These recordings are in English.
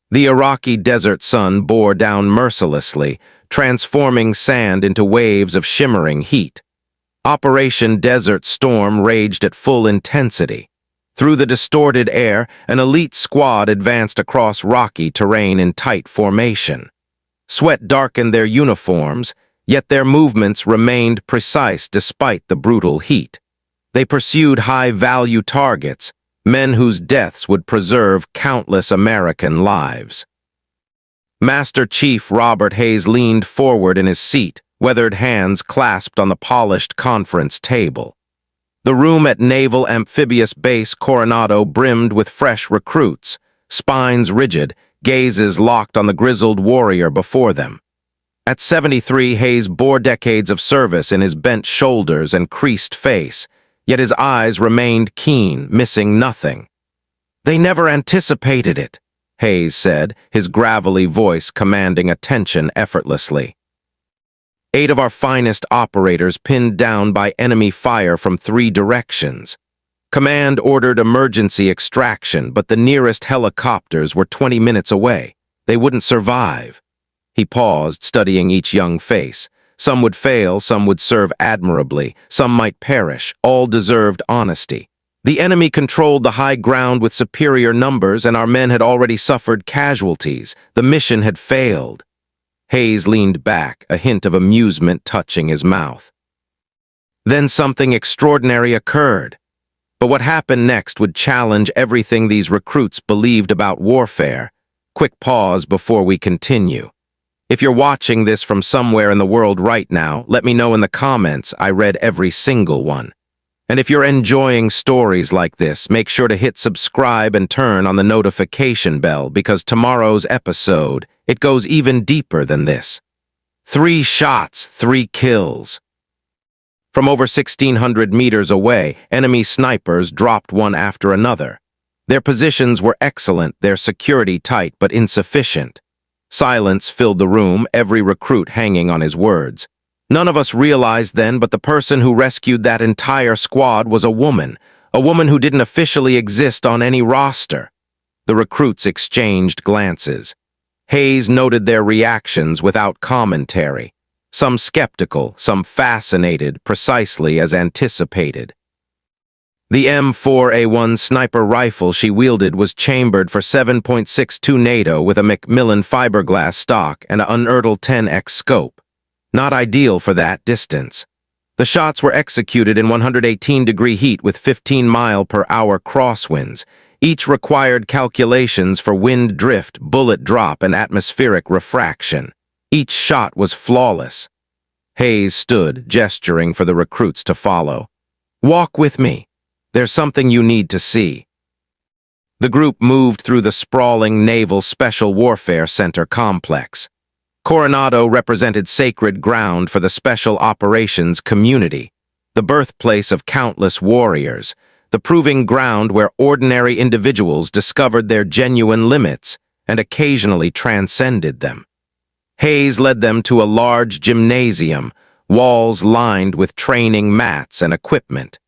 The Iraqi desert sun bore down mercilessly, transforming sand into waves of shimmering heat. Operation Desert Storm raged at full intensity. Through the distorted air, an elite squad advanced across rocky terrain in tight formation. Sweat darkened their uniforms, yet their movements remained precise despite the brutal heat. They pursued high-value targets, men whose deaths would preserve countless American lives. Master Chief Robert Hayes leaned forward in his seat, weathered hands clasped on the polished conference table. The room at Naval Amphibious Base Coronado brimmed with fresh recruits, spines rigid, gazes locked on the grizzled warrior before them. At 73, Hayes bore decades of service in his bent shoulders and creased face, yet his eyes remained keen, missing nothing. "They never anticipated it," Hayes said, his gravelly voice commanding attention effortlessly. 8 of our finest operators pinned down by enemy fire from 3 directions. Command ordered emergency extraction, but the nearest helicopters were 20 minutes away. They wouldn't survive. He paused, studying each young face. Some would fail, some would serve admirably, some might perish, all deserved honesty. The enemy controlled the high ground with superior numbers, and our men had already suffered casualties. The mission had failed. Hayes leaned back, a hint of amusement touching his mouth. Then something extraordinary occurred. But what happened next would challenge everything these recruits believed about warfare. Quick pause before we continue. If you're watching this from somewhere in the world right now, let me know in the comments. I read every single one. And if you're enjoying stories like this, make sure to hit subscribe and turn on the notification bell, because tomorrow's episode, it goes even deeper than this. 3 shots, 3 kills. From over 1,600 meters away, enemy snipers dropped one after another. Their positions were excellent, their security tight but insufficient. Silence filled the room, every recruit hanging on his words. None of us realized then, but the person who rescued that entire squad was a woman who didn't officially exist on any roster. The recruits exchanged glances. Hayes noted their reactions without commentary. Some skeptical, some fascinated, precisely as anticipated. The M4A1 sniper rifle she wielded was chambered for 7.62 NATO with a Macmillan fiberglass stock and an Unertl 10x scope. Not ideal for that distance. The shots were executed in 118-degree heat with 15-mile-per-hour crosswinds. Each required calculations for wind drift, bullet drop, and atmospheric refraction. Each shot was flawless. Hayes stood, gesturing for the recruits to follow. "Walk with me. There's something you need to see." The group moved through the sprawling Naval Special Warfare Center complex. Coronado represented sacred ground for the Special Operations community, the birthplace of countless warriors, the proving ground where ordinary individuals discovered their genuine limits and occasionally transcended them. Hayes led them to a large gymnasium, walls lined with training mats and equipment.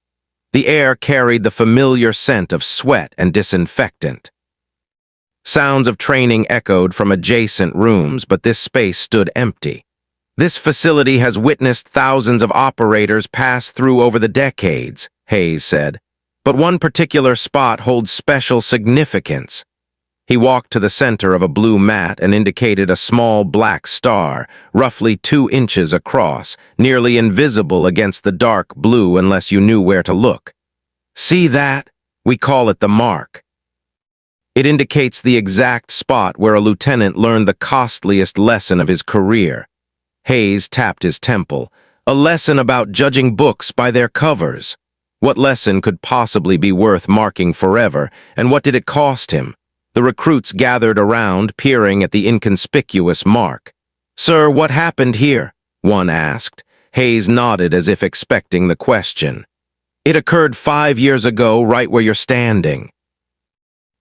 The air carried the familiar scent of sweat and disinfectant. Sounds of training echoed from adjacent rooms, but this space stood empty. "This facility has witnessed thousands of operators pass through over the decades," Hayes said. "But one particular spot holds special significance." He walked to the center of a blue mat and indicated a small black star, roughly 2 inches across, nearly invisible against the dark blue unless you knew where to look. "See that? We call it the mark. It indicates the exact spot where a lieutenant learned the costliest lesson of his career." Hayes tapped his temple. "A lesson about judging books by their covers. What lesson could possibly be worth marking forever, and what did it cost him?" The recruits gathered around, peering at the inconspicuous mark. "Sir, what happened here?" one asked. Hayes nodded as if expecting the question. "It occurred 5 years ago, right where you're standing."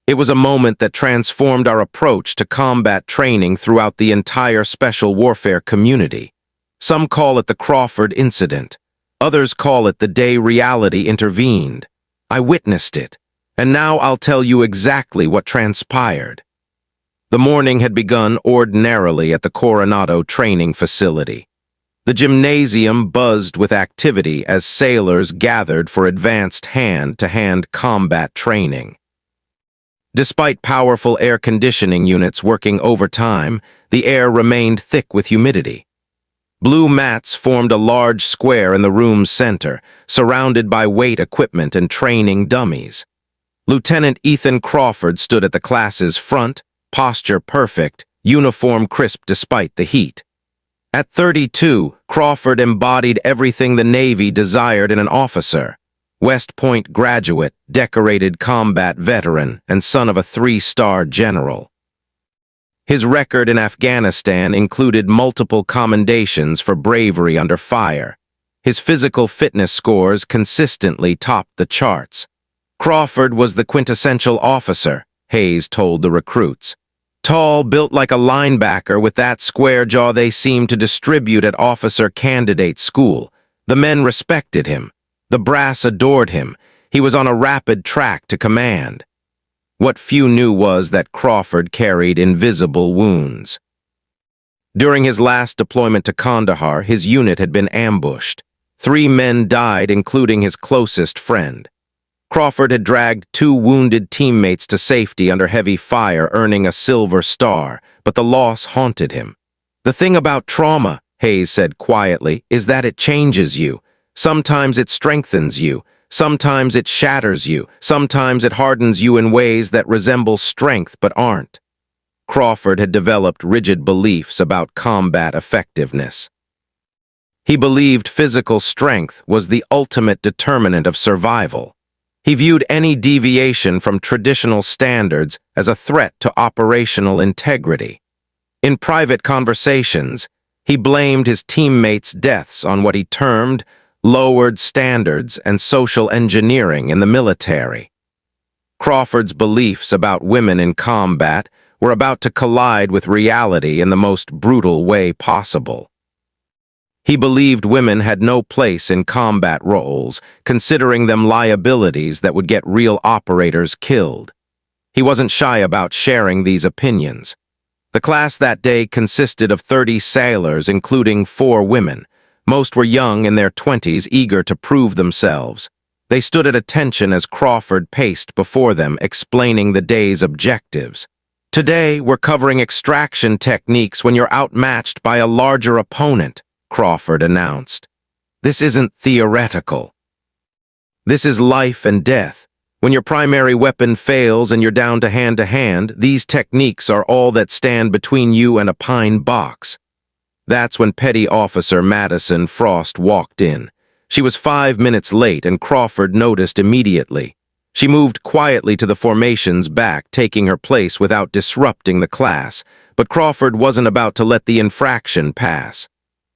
It was a moment that transformed our approach to combat training throughout the entire special warfare community. Some call it the Crawford Incident. Others call it the day reality intervened. I witnessed it. And now I'll tell you exactly what transpired. The morning had begun ordinarily at the Coronado training facility. The gymnasium buzzed with activity as sailors gathered for advanced hand-to-hand combat training. Despite powerful air conditioning units working overtime, the air remained thick with humidity. Blue mats formed a large square in the room's center, surrounded by weight equipment and training dummies. Lieutenant Ethan Crawford stood at the class's front, posture perfect, uniform crisp despite the heat. At 32, Crawford embodied everything the Navy desired in an officer. West Point graduate, decorated combat veteran, and son of a 3-star general. His record in Afghanistan included multiple commendations for bravery under fire. His physical fitness scores consistently topped the charts. Crawford was the quintessential officer, Hayes told the recruits. Tall, built like a linebacker with that square jaw they seemed to distribute at officer candidate school. The men respected him. The brass adored him. He was on a rapid track to command. What few knew was that Crawford carried invisible wounds. During his last deployment to Kandahar, his unit had been ambushed. 3 men died, including his closest friend. Crawford had dragged 2 wounded teammates to safety under heavy fire, earning a Silver Star, but the loss haunted him. "The thing about trauma," Hayes said quietly, "is that it changes you. Sometimes it strengthens you. Sometimes it shatters you. Sometimes it hardens you in ways that resemble strength but aren't." Crawford had developed rigid beliefs about combat effectiveness. He believed physical strength was the ultimate determinant of survival. He viewed any deviation from traditional standards as a threat to operational integrity. In private conversations, he blamed his teammates' deaths on what he termed lowered standards and social engineering in the military. Crawford's beliefs about women in combat were about to collide with reality in the most brutal way possible. He believed women had no place in combat roles, considering them liabilities that would get real operators killed. He wasn't shy about sharing these opinions. The class that day consisted of 30 sailors, including 4 women. Most were young in their 20s, eager to prove themselves. They stood at attention as Crawford paced before them, explaining the day's objectives. "Today, we're covering extraction techniques when you're outmatched by a larger opponent," Crawford announced. "This isn't theoretical. This is life and death. When your primary weapon fails and you're down to hand, these techniques are all that stand between you and a pine box." That's when Petty Officer Madison Frost walked in. She was 5 minutes late, and Crawford noticed immediately. She moved quietly to the formation's back, taking her place without disrupting the class, but Crawford wasn't about to let the infraction pass.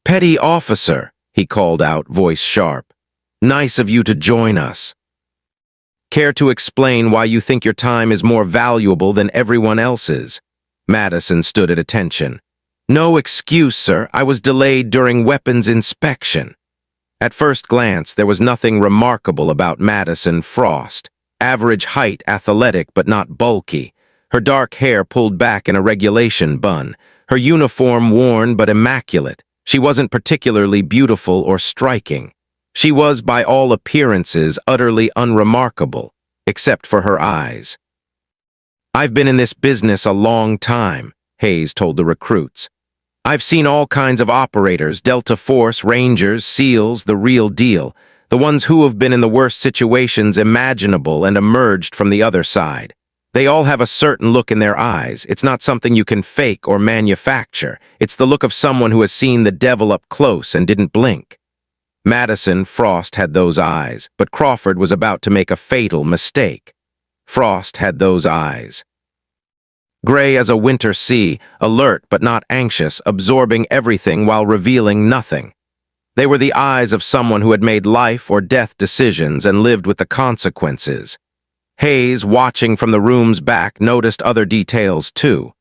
"Petty Officer," he called out, voice sharp. "Nice of you to join us. Care to explain why you think your time is more valuable than everyone else's?" Madison stood at attention. "No excuse, sir. I was delayed during weapons inspection." At first glance, there was nothing remarkable about Madison Frost. Average height, athletic but not bulky. Her dark hair pulled back in a regulation bun. Her uniform worn but immaculate. She wasn't particularly beautiful or striking. She was, by all appearances, utterly unremarkable, except for her eyes. "I've been in this business a long time," Hayes told the recruits. "I've seen all kinds of operators, Delta Force, Rangers, SEALs, the real deal, the ones who have been in the worst situations imaginable and emerged from the other side. They all have a certain look in their eyes. It's not something you can fake or manufacture. It's the look of someone who has seen the devil up close and didn't blink." Madison Frost had those eyes, but Crawford was about to make a fatal mistake. Frost had those eyes. Gray as a winter sea, alert but not anxious, absorbing everything while revealing nothing. They were the eyes of someone who had made life or death decisions and lived with the consequences. Hayes, watching from the room's back, noticed other details too.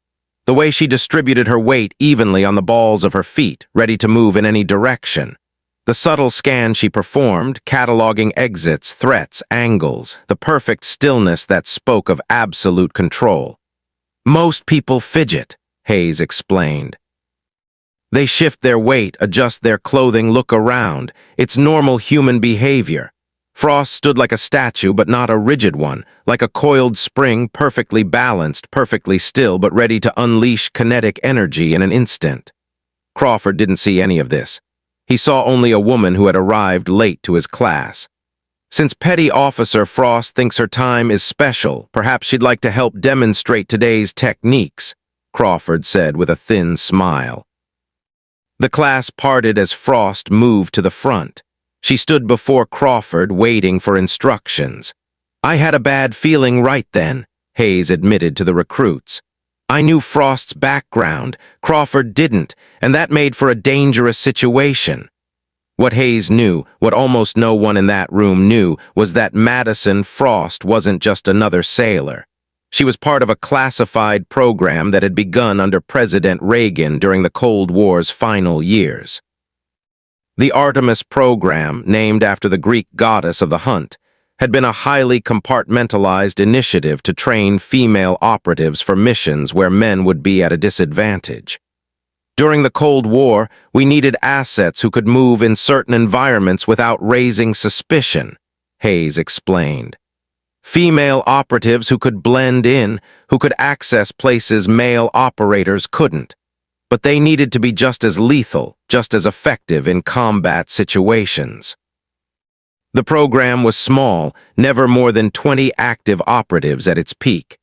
The way she distributed her weight evenly on the balls of her feet, ready to move in any direction. The subtle scan she performed, cataloging exits, threats, angles, the perfect stillness that spoke of absolute control. Most people fidget, Hayes explained. They shift their weight, adjust their clothing, look around. It's normal human behavior. Frost stood like a statue, but not a rigid one, like a coiled spring, perfectly balanced, perfectly still, but ready to unleash kinetic energy in an instant. Crawford didn't see any of this. He saw only a woman who had arrived late to his class. Since Petty Officer Frost thinks her time is special, perhaps she'd like to help demonstrate today's techniques, Crawford said with a thin smile. The class parted as Frost moved to the front. She stood before Crawford, waiting for instructions. I had a bad feeling right then, Hayes admitted to the recruits. I knew Frost's background, Crawford didn't, and that made for a dangerous situation. What Hayes knew, what almost no one in that room knew, was that Madison Frost wasn't just another sailor. She was part of a classified program that had begun under President Reagan during the Cold War's final years. The Artemis program, named after the Greek goddess of the hunt, had been a highly compartmentalized initiative to train female operatives for missions where men would be at a disadvantage. During the Cold War, we needed assets who could move in certain environments without raising suspicion, Hayes explained. Female operatives who could blend in, who could access places male operators couldn't. But they needed to be just as lethal, just as effective in combat situations. The program was small, never more than 20 active operatives at its peak.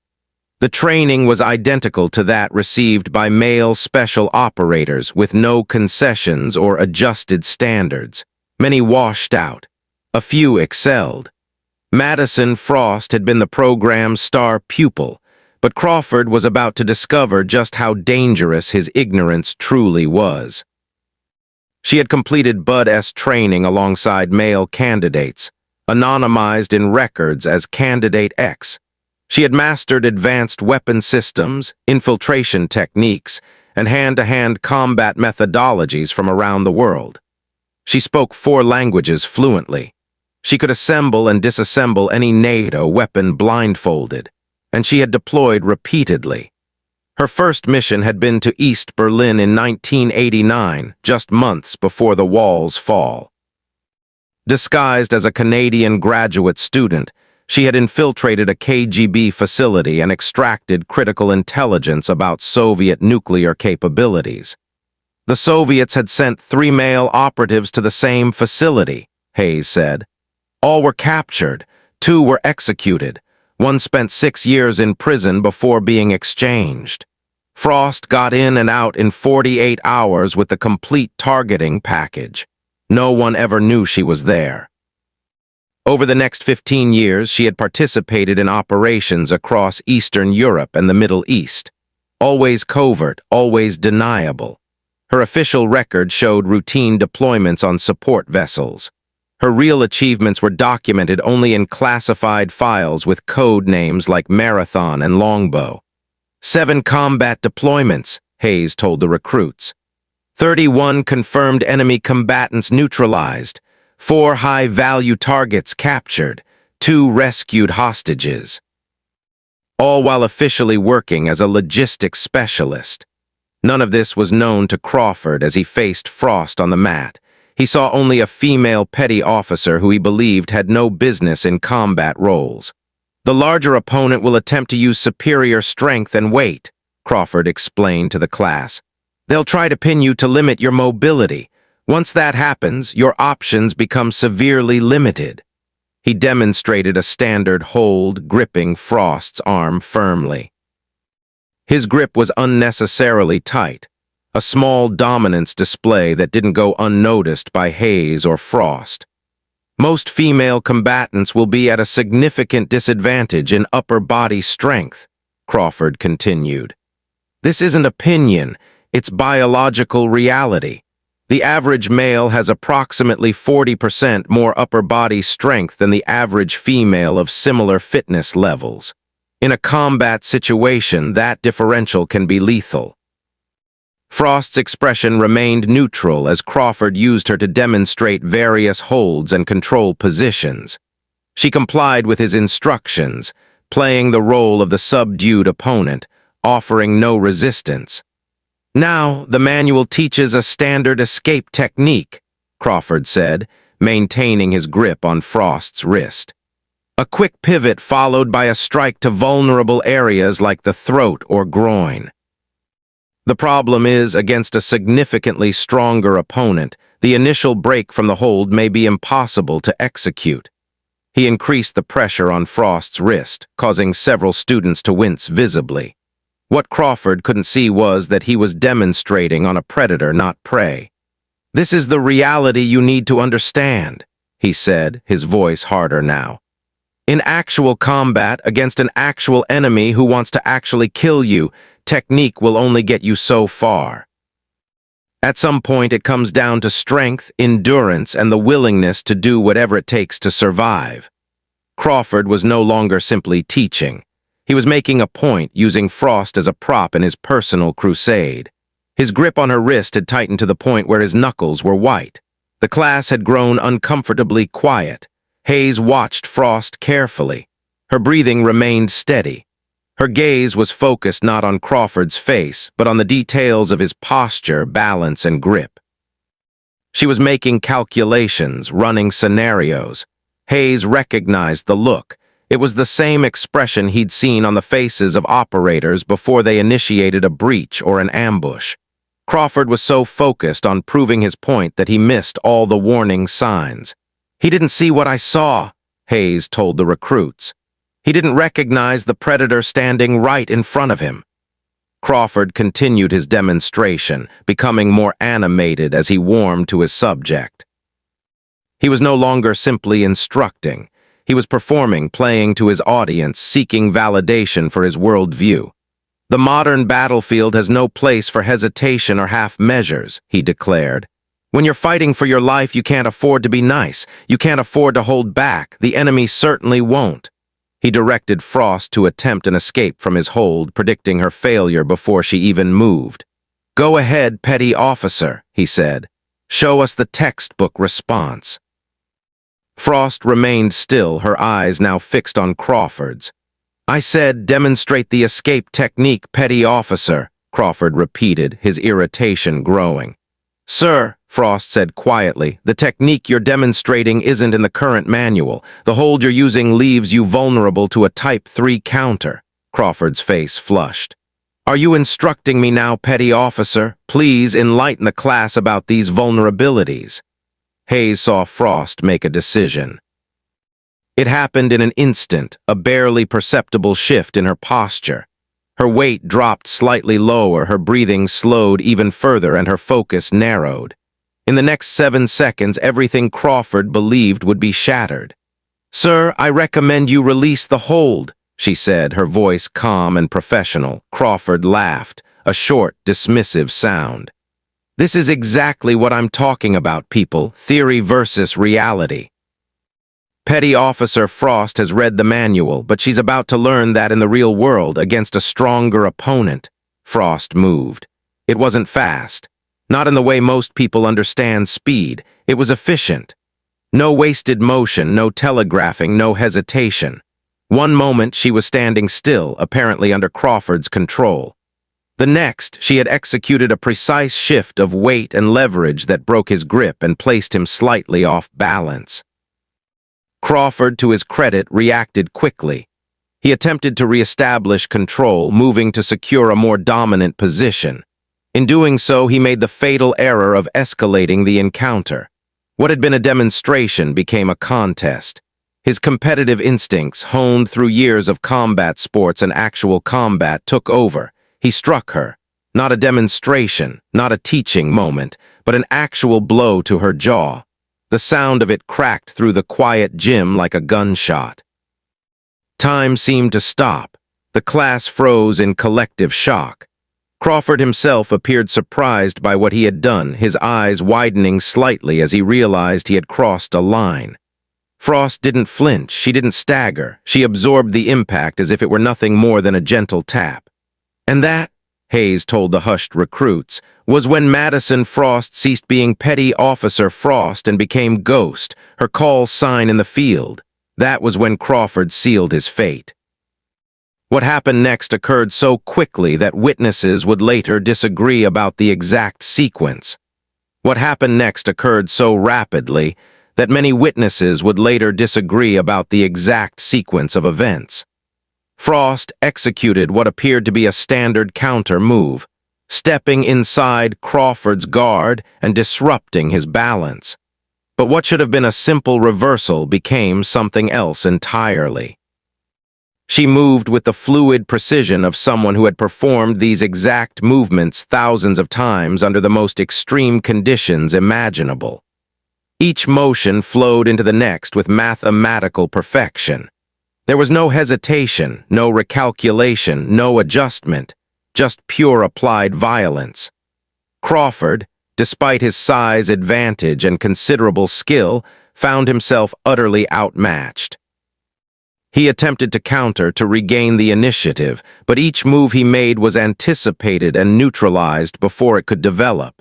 The training was identical to that received by male special operators with no concessions or adjusted standards. Many washed out. A few excelled. Madison Frost had been the program's star pupil, but Crawford was about to discover just how dangerous his ignorance truly was. She had completed Bud-S training alongside male candidates, anonymized in records as Candidate X. She had mastered advanced weapon systems, infiltration techniques, and hand-to-hand combat methodologies from around the world. She spoke 4 languages fluently. She could assemble and disassemble any NATO weapon blindfolded, and she had deployed repeatedly. Her first mission had been to East Berlin in 1989, just months before the wall's fall. Disguised as a Canadian graduate student, she had infiltrated a KGB facility and extracted critical intelligence about Soviet nuclear capabilities. The Soviets had sent 3 male operatives to the same facility, Hayes said. All were captured, 2 were executed. One spent 6 years in prison before being exchanged. Frost got in and out in 48 hours with the complete targeting package. No one ever knew she was there. Over the next 15 years, she had participated in operations across Eastern Europe and the Middle East. Always covert, always deniable. Her official record showed routine deployments on support vessels. Her real achievements were documented only in classified files with code names like Marathon and Longbow. 7 combat deployments, Hayes told the recruits. 31 confirmed enemy combatants neutralized. 4 high-value targets captured, 2 rescued hostages. All while officially working as a logistics specialist. None of this was known to Crawford as he faced Frost on the mat. He saw only a female petty officer who he believed had no business in combat roles. The larger opponent will attempt to use superior strength and weight, Crawford explained to the class. They'll try to pin you to limit your mobility. Once that happens, your options become severely limited. He demonstrated a standard hold, gripping Frost's arm firmly. His grip was unnecessarily tight, a small dominance display that didn't go unnoticed by Hayes or Frost. Most female combatants will be at a significant disadvantage in upper body strength, Crawford continued. This isn't opinion, it's biological reality. The average male has approximately 40% more upper body strength than the average female of similar fitness levels. In a combat situation, that differential can be lethal. Frost's expression remained neutral as Crawford used her to demonstrate various holds and control positions. She complied with his instructions, playing the role of the subdued opponent, offering no resistance. "Now, the manual teaches a standard escape technique," Crawford said, maintaining his grip on Frost's wrist. "A quick pivot followed by a strike to vulnerable areas like the throat or groin. The problem is, against a significantly stronger opponent, the initial break from the hold may be impossible to execute." He increased the pressure on Frost's wrist, causing several students to wince visibly. What Crawford couldn't see was that he was demonstrating on a predator, not prey. "This is the reality you need to understand," he said, his voice harder now. "In actual combat against an actual enemy who wants to actually kill you, technique will only get you so far. At some point, it comes down to strength, endurance, and the willingness to do whatever it takes to survive." Crawford was no longer simply teaching. He was making a point, using Frost as a prop in his personal crusade. His grip on her wrist had tightened to the point where his knuckles were white. The class had grown uncomfortably quiet. Hayes watched Frost carefully. Her breathing remained steady. Her gaze was focused not on Crawford's face, but on the details of his posture, balance, and grip. She was making calculations, running scenarios. Hayes recognized the look. It was the same expression he'd seen on the faces of operators before they initiated a breach or an ambush. Crawford was so focused on proving his point that he missed all the warning signs. "He didn't see what I saw," Hayes told the recruits. "He didn't recognize the predator standing right in front of him." Crawford continued his demonstration, becoming more animated as he warmed to his subject. He was no longer simply instructing. He was performing, playing to his audience, seeking validation for his worldview. "The modern battlefield has no place for hesitation or half measures," he declared. "When you're fighting for your life, you can't afford to be nice. You can't afford to hold back. The enemy certainly won't." He directed Frost to attempt an escape from his hold, predicting her failure before she even moved. "Go ahead, petty officer," he said. "Show us the textbook response." Frost remained still, her eyes now fixed on Crawford's. "I said demonstrate the escape technique, petty officer," Crawford repeated, his irritation growing. "Sir," Frost said quietly, "the technique you're demonstrating isn't in the current manual. The hold you're using leaves you vulnerable to a Type 3 counter." Crawford's face flushed. "Are you instructing me now, petty officer? Please enlighten the class about these vulnerabilities." Hayes saw Frost make a decision. It happened in an instant, a barely perceptible shift in her posture. Her weight dropped slightly lower, her breathing slowed even further, and her focus narrowed. In the next 7 seconds, everything Crawford believed would be shattered. "Sir, I recommend you release the hold," she said, her voice calm and professional. Crawford laughed, a short, dismissive sound. "This is exactly what I'm talking about, people. Theory versus reality." Petty Officer Frost has read the manual, but she's about to learn that in the real world, against a stronger opponent. Frost moved. It wasn't fast. Not in the way most people understand speed. It was efficient. No wasted motion, no telegraphing, no hesitation. One moment she was standing still, apparently under Crawford's control. The next, she had executed a precise shift of weight and leverage that broke his grip and placed him slightly off balance. Crawford, to his credit, reacted quickly. He attempted to reestablish control, moving to secure a more dominant position. In doing so, he made the fatal error of escalating the encounter. What had been a demonstration became a contest. His competitive instincts, honed through years of combat sports and actual combat, took over. He struck her. Not a demonstration, not a teaching moment, but an actual blow to her jaw. The sound of it cracked through the quiet gym like a gunshot. Time seemed to stop. The class froze in collective shock. Crawford himself appeared surprised by what he had done, his eyes widening slightly as he realized he had crossed a line. Frost didn't flinch, she didn't stagger. She absorbed the impact as if it were nothing more than a gentle tap. And that, Hayes told the hushed recruits, was when Madison Frost ceased being Petty Officer Frost and became Ghost, her call sign in the field. That was when Crawford sealed his fate. What happened next occurred so quickly that witnesses would later disagree about the exact sequence. What happened next occurred so rapidly that many witnesses would later disagree about the exact sequence of events. Frost executed what appeared to be a standard counter move, stepping inside Crawford's guard and disrupting his balance. But what should have been a simple reversal became something else entirely. She moved with the fluid precision of someone who had performed these exact movements thousands of times under the most extreme conditions imaginable. Each motion flowed into the next with mathematical perfection. There was no hesitation, no recalculation, no adjustment, just pure applied violence. Crawford, despite his size advantage and considerable skill, found himself utterly outmatched. He attempted to counter to regain the initiative, but each move he made was anticipated and neutralized before it could develop.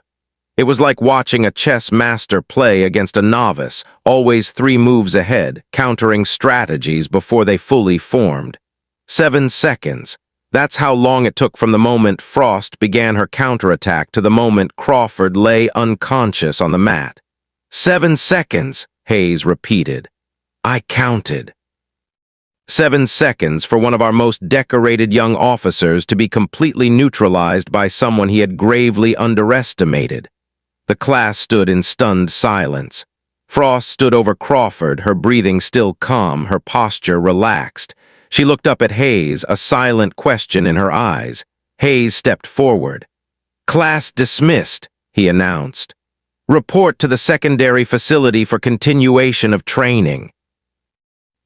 It was like watching a chess master play against a novice, always 3 moves ahead, countering strategies before they fully formed. 7 seconds. That's how long it took from the moment Frost began her counterattack to the moment Crawford lay unconscious on the mat. 7 seconds, Hayes repeated. I counted. 7 seconds for one of our most decorated young officers to be completely neutralized by someone he had gravely underestimated. The class stood in stunned silence. Frost stood over Crawford, her breathing still calm, her posture relaxed. She looked up at Hayes, a silent question in her eyes. Hayes stepped forward. "Class dismissed," he announced. "Report to the secondary facility for continuation of training."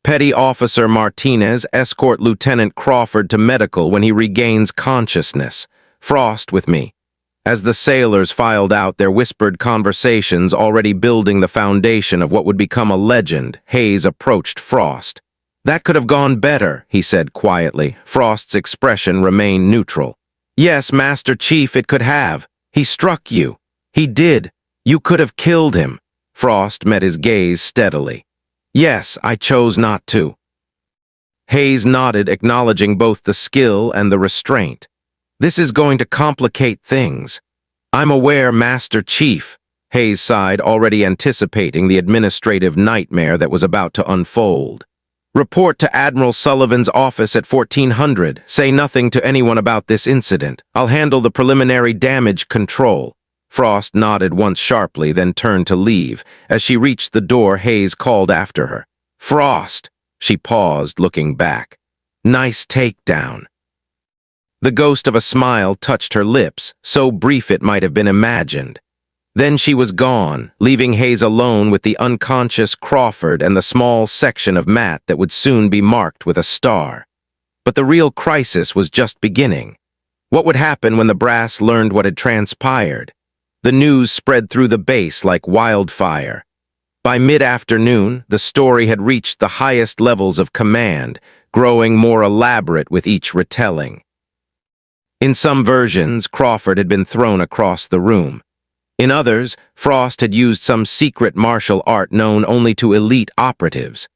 Petty Officer Martinez escort Lieutenant Crawford to medical when he regains consciousness. Frost with me. As the sailors filed out, their whispered conversations already building the foundation of what would become a legend, Hayes approached Frost. "That could have gone better," he said quietly. Frost's expression remained neutral. "Yes, Master Chief, it could have. He struck you. He did. You could have killed him." Frost met his gaze steadily. "Yes, I chose not to." Hayes nodded, acknowledging both the skill and the restraint. "This is going to complicate things." "I'm aware, Master Chief," Hayes sighed, already anticipating the administrative nightmare that was about to unfold. "Report to Admiral Sullivan's office at 1400. Say nothing to anyone about this incident. I'll handle the preliminary damage control." Frost nodded once sharply, then turned to leave. As she reached the door, Hayes called after her. "Frost!" She paused, looking back. "Nice takedown." The ghost of a smile touched her lips, so brief it might have been imagined. Then she was gone, leaving Hayes alone with the unconscious Crawford and the small section of mat that would soon be marked with a star. But the real crisis was just beginning. What would happen when the brass learned what had transpired? The news spread through the base like wildfire. By mid-afternoon, the story had reached the highest levels of command, growing more elaborate with each retelling. In some versions, Crawford had been thrown across the room. In others, Frost had used some secret martial art known only to elite operatives.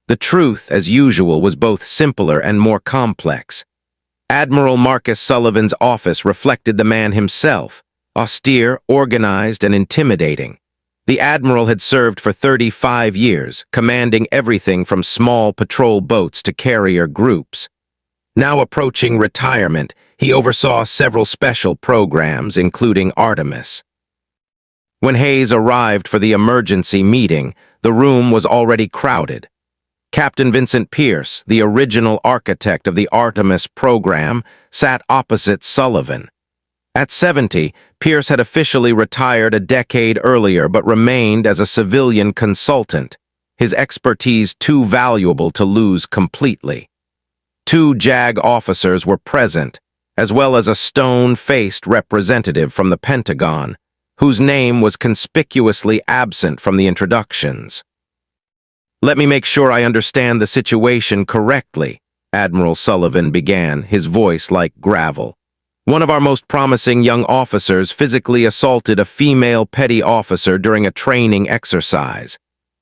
The truth, as usual, was both simpler and more complex. Admiral Marcus Sullivan's office reflected the man himself, austere, organized, and intimidating. The admiral had served for 35 years, commanding everything from small patrol boats to carrier groups. Now approaching retirement, he oversaw several special programs, including Artemis. When Hayes arrived for the emergency meeting, the room was already crowded. Captain Vincent Pierce, the original architect of the Artemis program, sat opposite Sullivan. At 70, Pierce had officially retired a decade earlier but remained as a civilian consultant, his expertise too valuable to lose completely. 2 JAG officers were present, as well as a stone-faced representative from the Pentagon, whose name was conspicuously absent from the introductions. "Let me make sure I understand the situation correctly," Admiral Sullivan began, his voice like gravel. "One of our most promising young officers physically assaulted a female petty officer during a training exercise."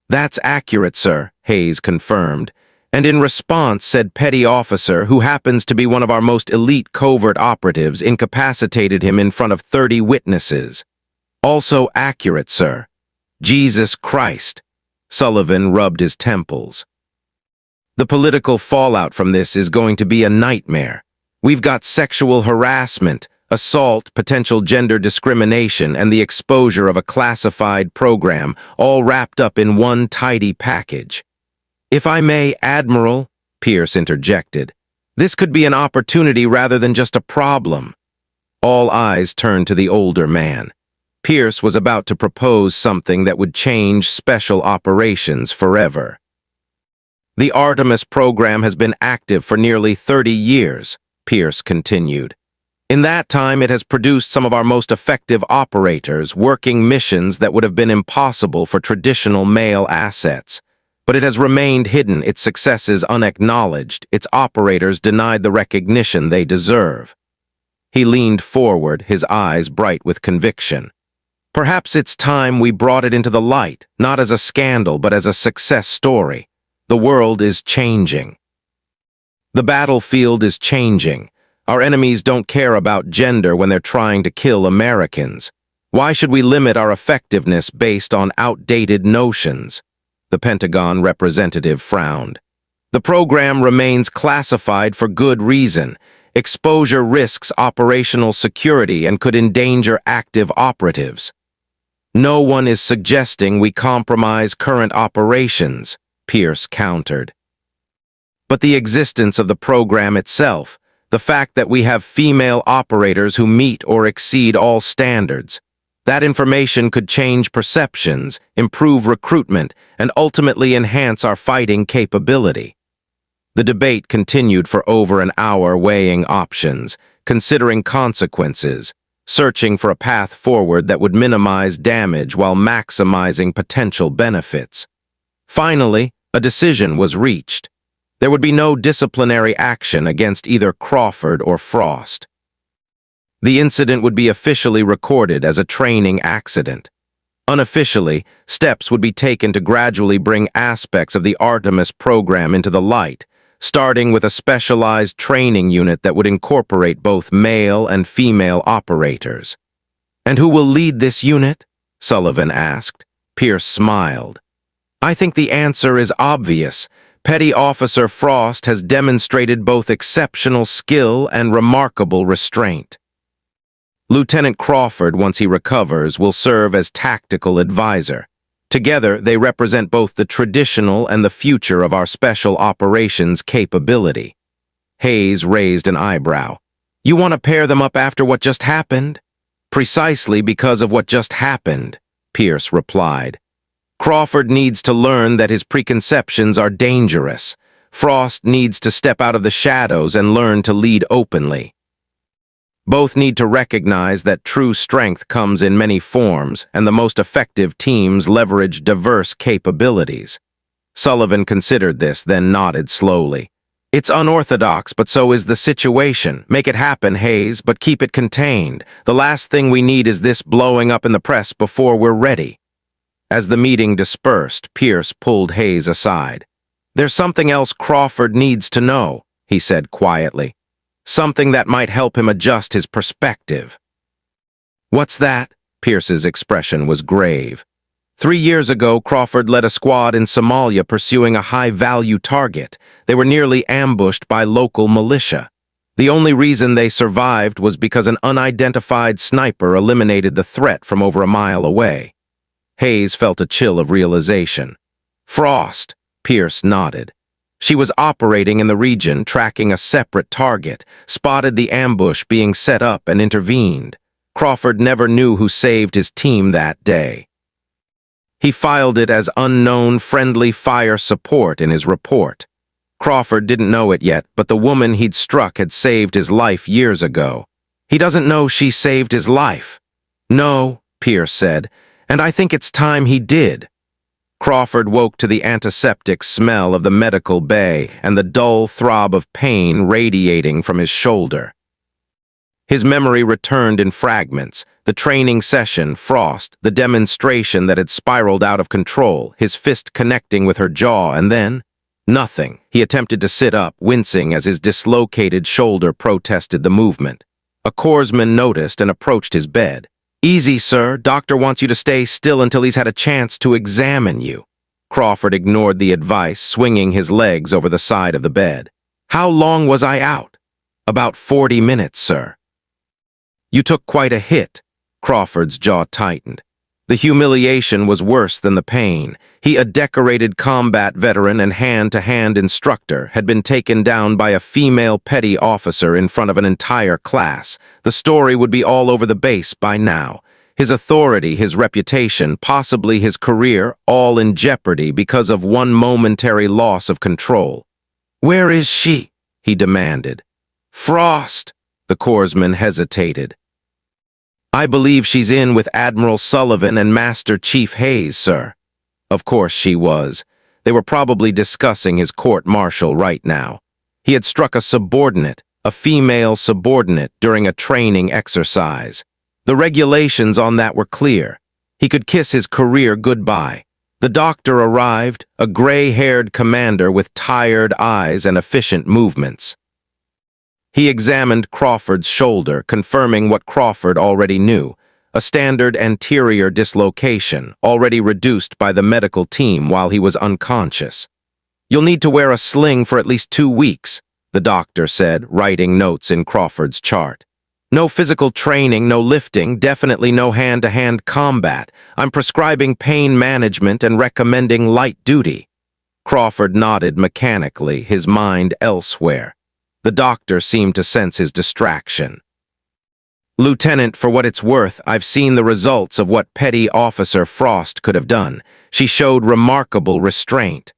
"That's accurate, sir," Hayes confirmed. And in response, said petty officer, who happens to be one of our most elite covert operatives, incapacitated him in front of 30 witnesses. Also accurate, sir. Jesus Christ. Sullivan rubbed his temples. The political fallout from this is going to be a nightmare. We've got sexual harassment, assault, potential gender discrimination, and the exposure of a classified program, all wrapped up in one tidy package. If I may, Admiral, Pierce interjected, this could be an opportunity rather than just a problem. All eyes turned to the older man. Pierce was about to propose something that would change special operations forever. The Artemis program has been active for nearly 30 years, Pierce continued. In that time, it has produced some of our most effective operators, working missions that would have been impossible for traditional male assets. But it has remained hidden, its successes unacknowledged, its operators denied the recognition they deserve. He leaned forward, his eyes bright with conviction. Perhaps it's time we brought it into the light, not as a scandal, but as a success story. The world is changing. The battlefield is changing. Our enemies don't care about gender when they're trying to kill Americans. Why should we limit our effectiveness based on outdated notions? The Pentagon representative frowned. The program remains classified for good reason. Exposure risks operational security and could endanger active operatives. No one is suggesting we compromise current operations, Pierce countered. But the existence of the program itself, the fact that we have female operators who meet or exceed all standards, that information could change perceptions, improve recruitment, and ultimately enhance our fighting capability. The debate continued for over an hour, weighing options, considering consequences, searching for a path forward that would minimize damage while maximizing potential benefits. Finally, a decision was reached. There would be no disciplinary action against either Crawford or Frost. The incident would be officially recorded as a training accident. Unofficially, steps would be taken to gradually bring aspects of the Artemis program into the light, starting with a specialized training unit that would incorporate both male and female operators. And who will lead this unit? Sullivan asked. Pierce smiled. I think the answer is obvious. Petty Officer Frost has demonstrated both exceptional skill and remarkable restraint. Lieutenant Crawford, once he recovers, will serve as tactical advisor. Together, they represent both the traditional and the future of our special operations capability. Hayes raised an eyebrow. You want to pair them up after what just happened? Precisely because of what just happened, Pierce replied. Crawford needs to learn that his preconceptions are dangerous. Frost needs to step out of the shadows and learn to lead openly. Both need to recognize that true strength comes in many forms, and the most effective teams leverage diverse capabilities. Sullivan considered this, then nodded slowly. It's unorthodox, but so is the situation. Make it happen, Hayes, but keep it contained. The last thing we need is this blowing up in the press before we're ready. As the meeting dispersed, Pierce pulled Hayes aside. There's something else Crawford needs to know, he said quietly. Something that might help him adjust his perspective. What's that? Pierce's expression was grave. 3 years ago, Crawford led a squad in Somalia pursuing a high-value target. They were nearly ambushed by local militia. The only reason they survived was because an unidentified sniper eliminated the threat from over a mile away. Hayes felt a chill of realization. Frost, Pierce nodded. She was operating in the region, tracking a separate target, spotted the ambush being set up and intervened. Crawford never knew who saved his team that day. He filed it as unknown friendly fire support in his report. Crawford didn't know it yet, but the woman he'd struck had saved his life years ago. He doesn't know she saved his life. No, Pierce said, and I think it's time he did. Crawford woke to the antiseptic smell of the medical bay and the dull throb of pain radiating from his shoulder. His memory returned in fragments, the training session, Frost, the demonstration that had spiraled out of control, his fist connecting with her jaw, and then Nothing. He attempted to sit up, wincing as his dislocated shoulder protested the movement. A corpsman noticed and approached his bed. "Easy, sir. Doctor wants you to stay still until he's had a chance to examine you." Crawford ignored the advice, swinging his legs over the side of the bed. "How long was I out?" "About 40 minutes, sir." "You took quite a hit." Crawford's jaw tightened. The humiliation was worse than the pain. He, a decorated combat veteran and hand-to-hand instructor, had been taken down by a female petty officer in front of an entire class. The story would be all over the base by now. His authority, his reputation, possibly his career, all in jeopardy because of one momentary loss of control. "Where is she?" he demanded. "Frost." The corpsman hesitated. "I believe she's in with Admiral Sullivan and Master Chief Hayes, sir." Of course she was. They were probably discussing his court-martial right now. He had struck a subordinate, a female subordinate, during a training exercise. The regulations on that were clear. He could kiss his career goodbye. The doctor arrived, a gray-haired commander with tired eyes and efficient movements. He examined Crawford's shoulder, confirming what Crawford already knew, a standard anterior dislocation, already reduced by the medical team while he was unconscious. "You'll need to wear a sling for at least 2 weeks, the doctor said, writing notes in Crawford's chart. "No physical training, no lifting, definitely no hand-to-hand combat. I'm prescribing pain management and recommending light duty." Crawford nodded mechanically, his mind elsewhere. The doctor seemed to sense his distraction. "Lieutenant, for what it's worth, I've seen the results of what Petty Officer Frost could have done. She showed remarkable restraint."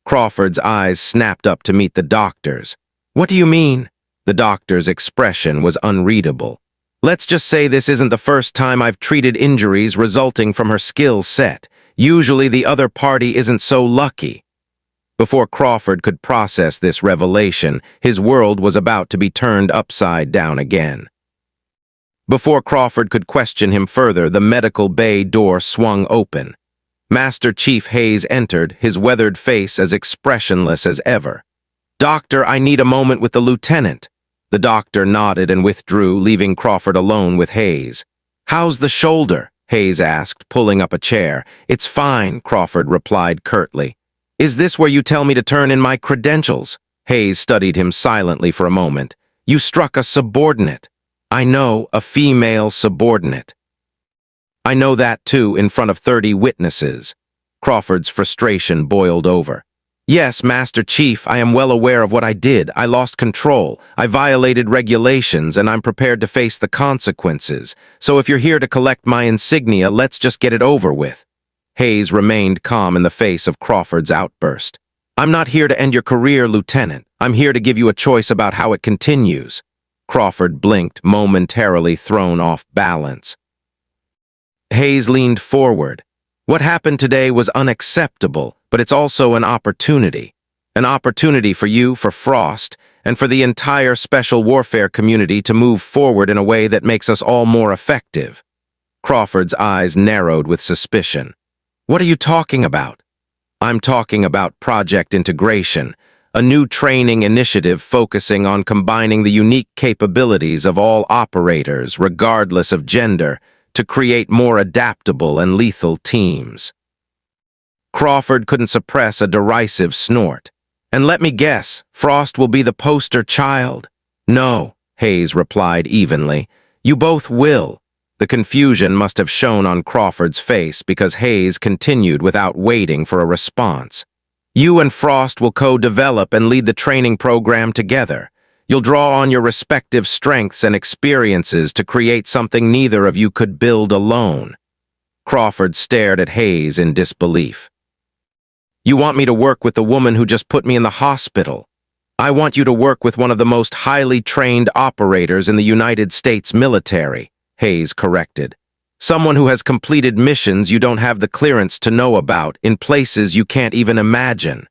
Crawford's eyes snapped up to meet the doctor's. "What do you mean?" The doctor's expression was unreadable. "Let's just say this isn't the first time I've treated injuries resulting from her skill set. Usually the other party isn't so lucky." Before Crawford could process this revelation, his world was about to be turned upside down again. Before Crawford could question him further, the medical bay door swung open. Master Chief Hayes entered, his weathered face as expressionless as ever. "Doctor, I need a moment with the lieutenant." The doctor nodded and withdrew, leaving Crawford alone with Hayes. "How's the shoulder?" Hayes asked, pulling up a chair. "It's fine," Crawford replied curtly. "Is this where you tell me to turn in my credentials?" Hayes studied him silently for a moment. "You struck a subordinate." "I know, a female subordinate." "I know that too, in front of 30 witnesses." Crawford's frustration boiled over. "Yes, Master Chief, I am well aware of what I did. I lost control. I violated regulations, and I'm prepared to face the consequences. So if you're here to collect my insignia, let's just get it over with." Hayes remained calm in the face of Crawford's outburst. "I'm not here to end your career, Lieutenant. I'm here to give you a choice about how it continues." Crawford blinked, momentarily thrown off balance. Hayes leaned forward. "What happened today was unacceptable, but it's also an opportunity. An opportunity for you, for Frost, and for the entire special warfare community to move forward in a way that makes us all more effective." Crawford's eyes narrowed with suspicion. "What are you talking about?" "I'm talking about Project Integration, a new training initiative focusing on combining the unique capabilities of all operators, regardless of gender, to create more adaptable and lethal teams." Crawford couldn't suppress a derisive snort. "And let me guess, Frost will be the poster child?" "No," Hayes replied evenly. "You both will." The confusion must have shown on Crawford's face because Hayes continued without waiting for a response. "You and Frost will co-develop and lead the training program together. You'll draw on your respective strengths and experiences to create something neither of you could build alone." Crawford stared at Hayes in disbelief. "You want me to work with the woman who just put me in the hospital? I want you to work with one of the most highly trained operators in the United States military," Hayes corrected. "Someone who has completed missions you don't have the clearance to know about, in places you can't even imagine."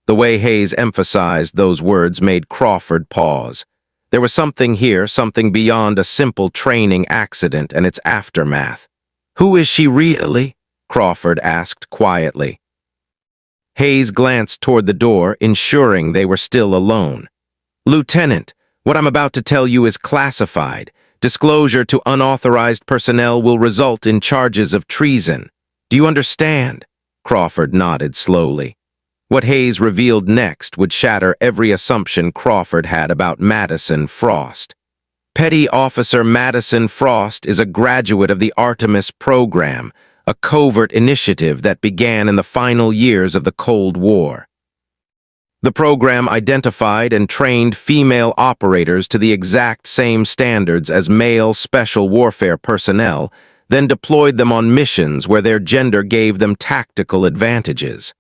The way Hayes emphasized those words made Crawford pause. There was something here, something beyond a simple training accident and its aftermath. "Who is she really?" Crawford asked quietly. Hayes glanced toward the door, ensuring they were still alone. "Lieutenant, what I'm about to tell you is classified. Disclosure to unauthorized personnel will result in charges of treason. Do you understand?" Crawford nodded slowly. What Hayes revealed next would shatter every assumption Crawford had about Madison Frost. Petty Officer Madison Frost is a graduate of the Artemis program, a covert initiative that began in the final years of the Cold War. The program identified and trained female operators to the exact same standards as male special warfare personnel, then deployed them on missions where their gender gave them tactical advantages.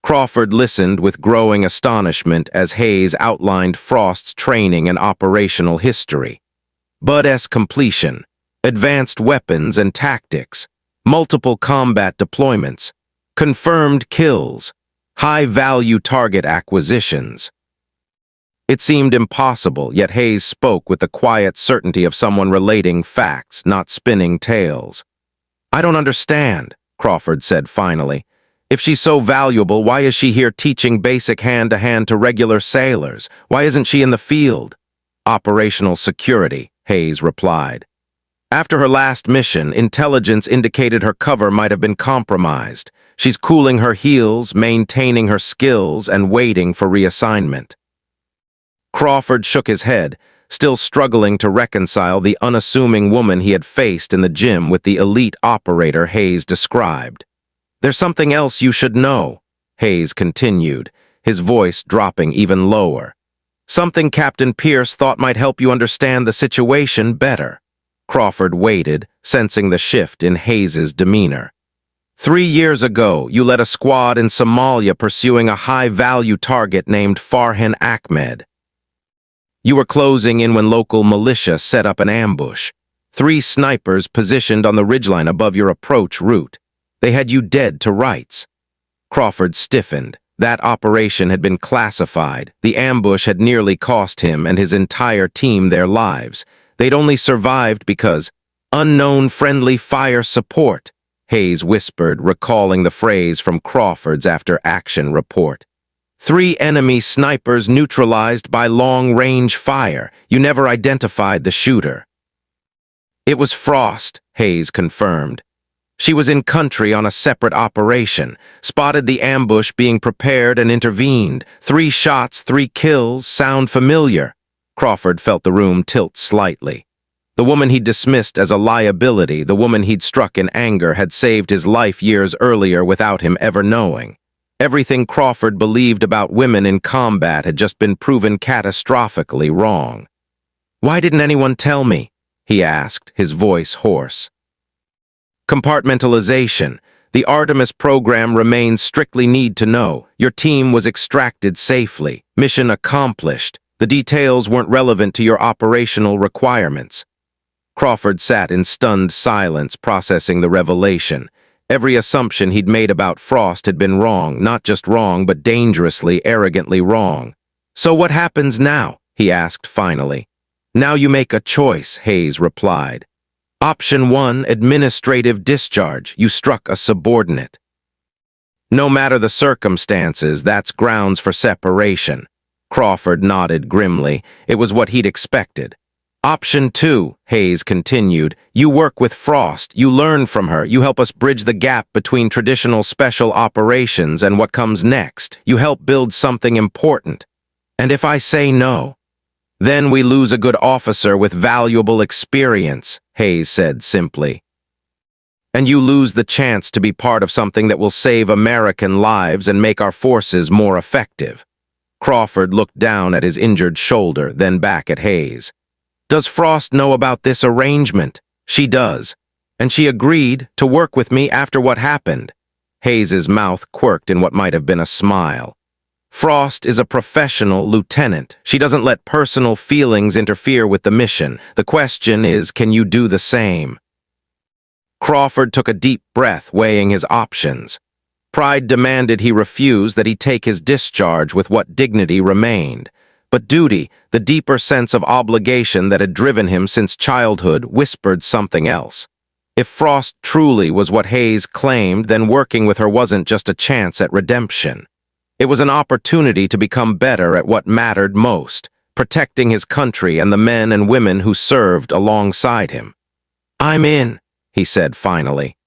Crawford listened with growing astonishment as Hayes outlined Frost's training and operational history. Bud-S completion, advanced weapons and tactics, multiple combat deployments, confirmed kills, high-value target acquisitions. It seemed impossible, yet Hayes spoke with the quiet certainty of someone relating facts, not spinning tales. "I don't understand," Crawford said finally. "If she's so valuable, why is she here teaching basic hand-to-hand to regular sailors? Why isn't she in the field?" "Operational security," Hayes replied. "After her last mission, intelligence indicated her cover might have been compromised. She's cooling her heels, maintaining her skills, and waiting for reassignment." Crawford shook his head, still struggling to reconcile the unassuming woman he had faced in the gym with the elite operator Hayes described. "There's something else you should know," Hayes continued, his voice dropping even lower. "Something Captain Pierce thought might help you understand the situation better." Crawford waited, sensing the shift in Hayes's demeanor. 3 years ago, you led a squad in Somalia pursuing a high-value target named Farhan Ahmed. You were closing in when local militia set up an ambush. 3 snipers positioned on the ridgeline above your approach route. They had you dead to rights. Crawford stiffened. That operation had been classified. The ambush had nearly cost him and his entire team their lives. They'd only survived because unknown friendly fire support, Hayes whispered, recalling the phrase from Crawford's after-action report. 3 enemy snipers neutralized by long-range fire. You never identified the shooter. It was Frost, Hayes confirmed. She was in country on a separate operation, spotted the ambush being prepared and intervened. 3 shots, 3 kills, sound familiar. Crawford felt the room tilt slightly. The woman he'd dismissed as a liability, the woman he'd struck in anger, had saved his life years earlier without him ever knowing. Everything Crawford believed about women in combat had just been proven catastrophically wrong. "Why didn't anyone tell me?" he asked, his voice hoarse. "Compartmentalization. The Artemis program remains strictly need to know. Your team was extracted safely. Mission accomplished. The details weren't relevant to your operational requirements." Crawford sat in stunned silence, processing the revelation. Every assumption he'd made about Frost had been wrong, not just wrong, but dangerously, arrogantly wrong. "So what happens now?" he asked finally. "Now you make a choice," Hayes replied. "Option 1, administrative discharge. You struck a subordinate. No matter the circumstances, that's grounds for separation." Crawford nodded grimly. It was what he'd expected. "Option 2, Hayes continued, you work with Frost, you learn from her, you help us bridge the gap between traditional special operations and what comes next. You help build something important. And if I say no, then we lose a good officer with valuable experience," Hayes said simply. "And you lose the chance to be part of something that will save American lives and make our forces more effective." Crawford looked down at his injured shoulder, then back at Hayes. "Does Frost know about this arrangement?" "She does. And she agreed to work with me after what happened." Hayes's mouth quirked in what might have been a smile. "Frost is a professional lieutenant. She doesn't let personal feelings interfere with the mission. The question is, can you do the same?" Crawford took a deep breath, weighing his options. Pride demanded he refuse, that he take his discharge with what dignity remained. But duty, the deeper sense of obligation that had driven him since childhood, whispered something else. If Frost truly was what Hayes claimed, then working with her wasn't just a chance at redemption. It was an opportunity to become better at what mattered most, protecting his country and the men and women who served alongside him. "I'm in," he said finally.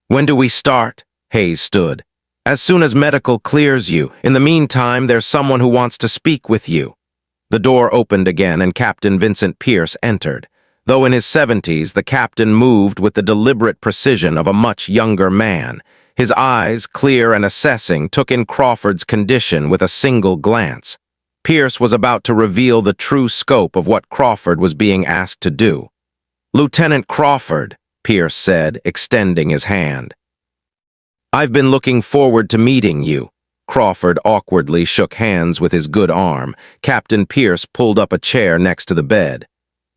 "When do we start?" Hayes stood. "As soon as medical clears you. In the meantime, there's someone who wants to speak with you." The door opened again and Captain Vincent Pierce entered. Though in his 70s, the captain moved with the deliberate precision of a much younger man. His eyes, clear and assessing, took in Crawford's condition with a single glance. Pierce was about to reveal the true scope of what Crawford was being asked to do. "Lieutenant Crawford," Pierce said, extending his hand. "I've been looking forward to meeting you." Crawford awkwardly shook hands with his good arm. Captain Pierce pulled up a chair next to the bed.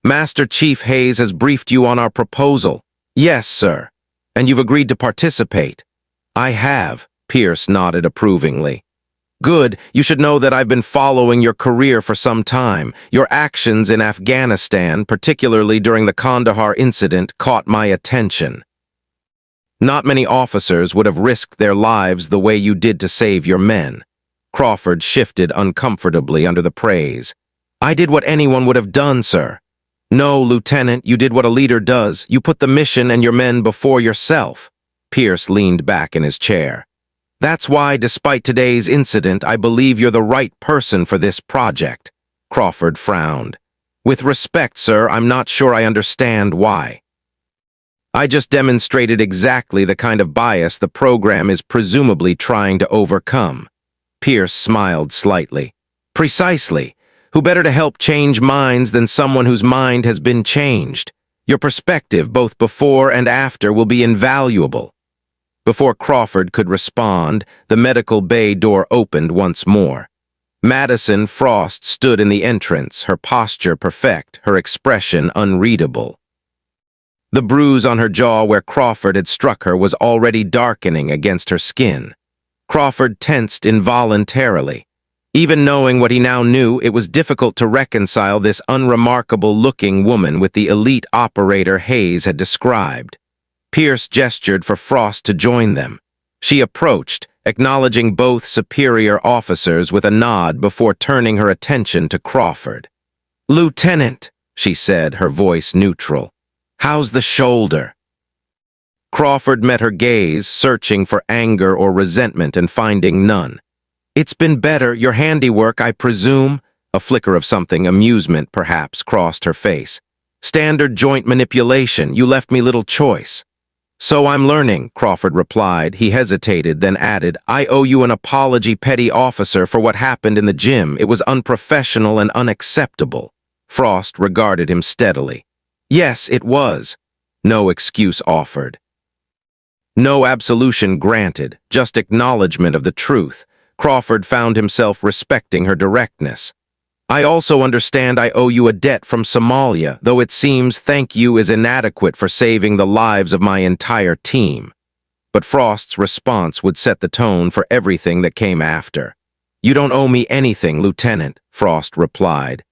"Master Chief Hayes has briefed you on our proposal." "Yes, sir." "And you've agreed to participate." "I have," Pierce nodded approvingly. "Good. You should know that I've been following your career for some time. Your actions in Afghanistan, particularly during the Kandahar incident, caught my attention. Not many officers would have risked their lives the way you did to save your men." Crawford shifted uncomfortably under the praise. "I did what anyone would have done, sir." "No, Lieutenant, you did what a leader does. You put the mission and your men before yourself." Pierce leaned back in his chair. "That's why, despite today's incident, I believe you're the right person for this project." Crawford frowned. "With respect, sir, I'm not sure I understand why." "I just demonstrated exactly the kind of bias the program is presumably trying to overcome." Pierce smiled slightly. "Precisely. Who better to help change minds than someone whose mind has been changed? Your perspective, both before and after, will be invaluable." Before Crawford could respond, the medical bay door opened once more. Madison Frost stood in the entrance, her posture perfect, her expression unreadable. The bruise on her jaw where Crawford had struck her was already darkening against her skin. Crawford tensed involuntarily. Even knowing what he now knew, it was difficult to reconcile this unremarkable-looking woman with the elite operator Hayes had described. Pierce gestured for Frost to join them. She approached, acknowledging both superior officers with a nod before turning her attention to Crawford. "Lieutenant," she said, her voice neutral. "How's the shoulder?" Crawford met her gaze, searching for anger or resentment and finding none. "It's been better, your handiwork, I presume?" A flicker of something, amusement perhaps, crossed her face. "Standard joint manipulation, you left me little choice." "So I'm learning," Crawford replied. He hesitated, then added, "I owe you an apology, petty officer, for what happened in the gym. It was unprofessional and unacceptable." Frost regarded him steadily. "Yes, it was." No excuse offered. No absolution granted, just acknowledgement of the truth. Crawford found himself respecting her directness. "I also understand I owe you a debt from Somalia, though it seems thank you is inadequate for saving the lives of my entire team." But Frost's response would set the tone for everything that came after. "You don't owe me anything, Lieutenant," Frost replied.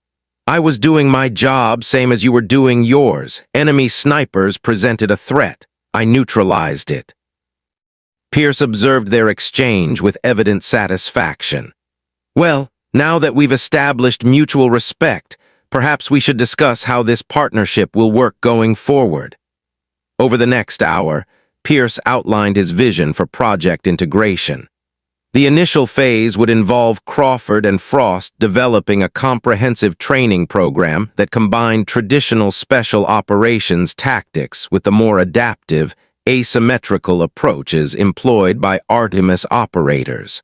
"I was doing my job same as you were doing yours. Enemy snipers presented a threat. I neutralized it." Pierce observed their exchange with evident satisfaction. "Well, now that we've established mutual respect, perhaps we should discuss how this partnership will work going forward." Over the next hour, Pierce outlined his vision for project integration. The initial phase would involve Crawford and Frost developing a comprehensive training program that combined traditional special operations tactics with the more adaptive, asymmetrical approaches employed by Artemis operators.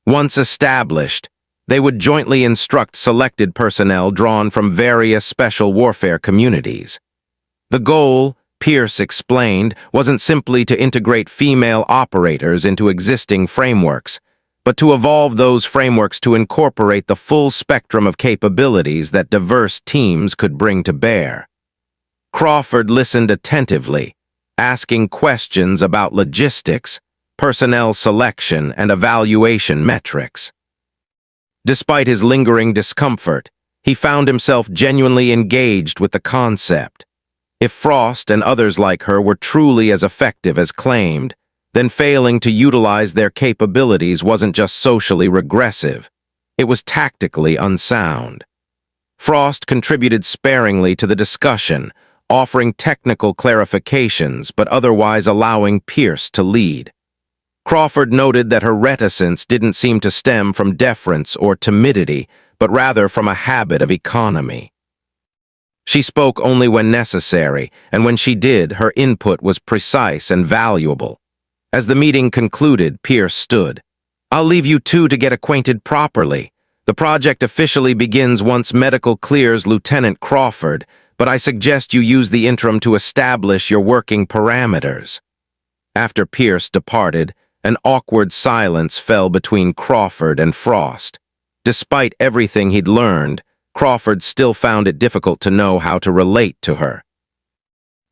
Once established, they would jointly instruct selected personnel drawn from various special warfare communities. The goal, Pierce explained, wasn't simply to integrate female operators into existing frameworks, but to evolve those frameworks to incorporate the full spectrum of capabilities that diverse teams could bring to bear. Crawford listened attentively, asking questions about logistics, personnel selection, and evaluation metrics. Despite his lingering discomfort, he found himself genuinely engaged with the concept. If Frost and others like her were truly as effective as claimed, then failing to utilize their capabilities wasn't just socially regressive, it was tactically unsound. Frost contributed sparingly to the discussion, offering technical clarifications but otherwise allowing Pierce to lead. Crawford noted that her reticence didn't seem to stem from deference or timidity, but rather from a habit of economy. She spoke only when necessary, and when she did, her input was precise and valuable. As the meeting concluded, Pierce stood. "I'll leave you two to get acquainted properly. The project officially begins once medical clears Lieutenant Crawford, but I suggest you use the interim to establish your working parameters." After Pierce departed, an awkward silence fell between Crawford and Frost. Despite everything he'd learned, Crawford still found it difficult to know how to relate to her.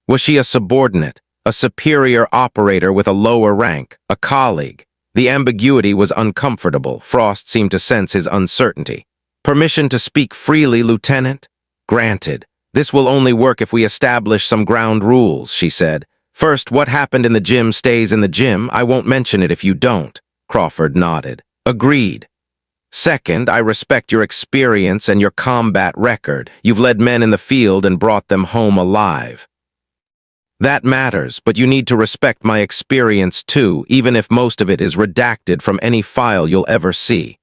Was she a subordinate, a superior operator with a lower rank, a colleague? The ambiguity was uncomfortable. Frost seemed to sense his uncertainty. "Permission to speak freely, Lieutenant?" "Granted. This will only work if we establish some ground rules," she said. "First, what happened in the gym stays in the gym. I won't mention it if you don't." Crawford nodded. "Agreed. Second, I respect your experience and your combat record. You've led men in the field and brought them home alive. That matters, but you need to respect my experience too, even if most of it is redacted from any file you'll ever see."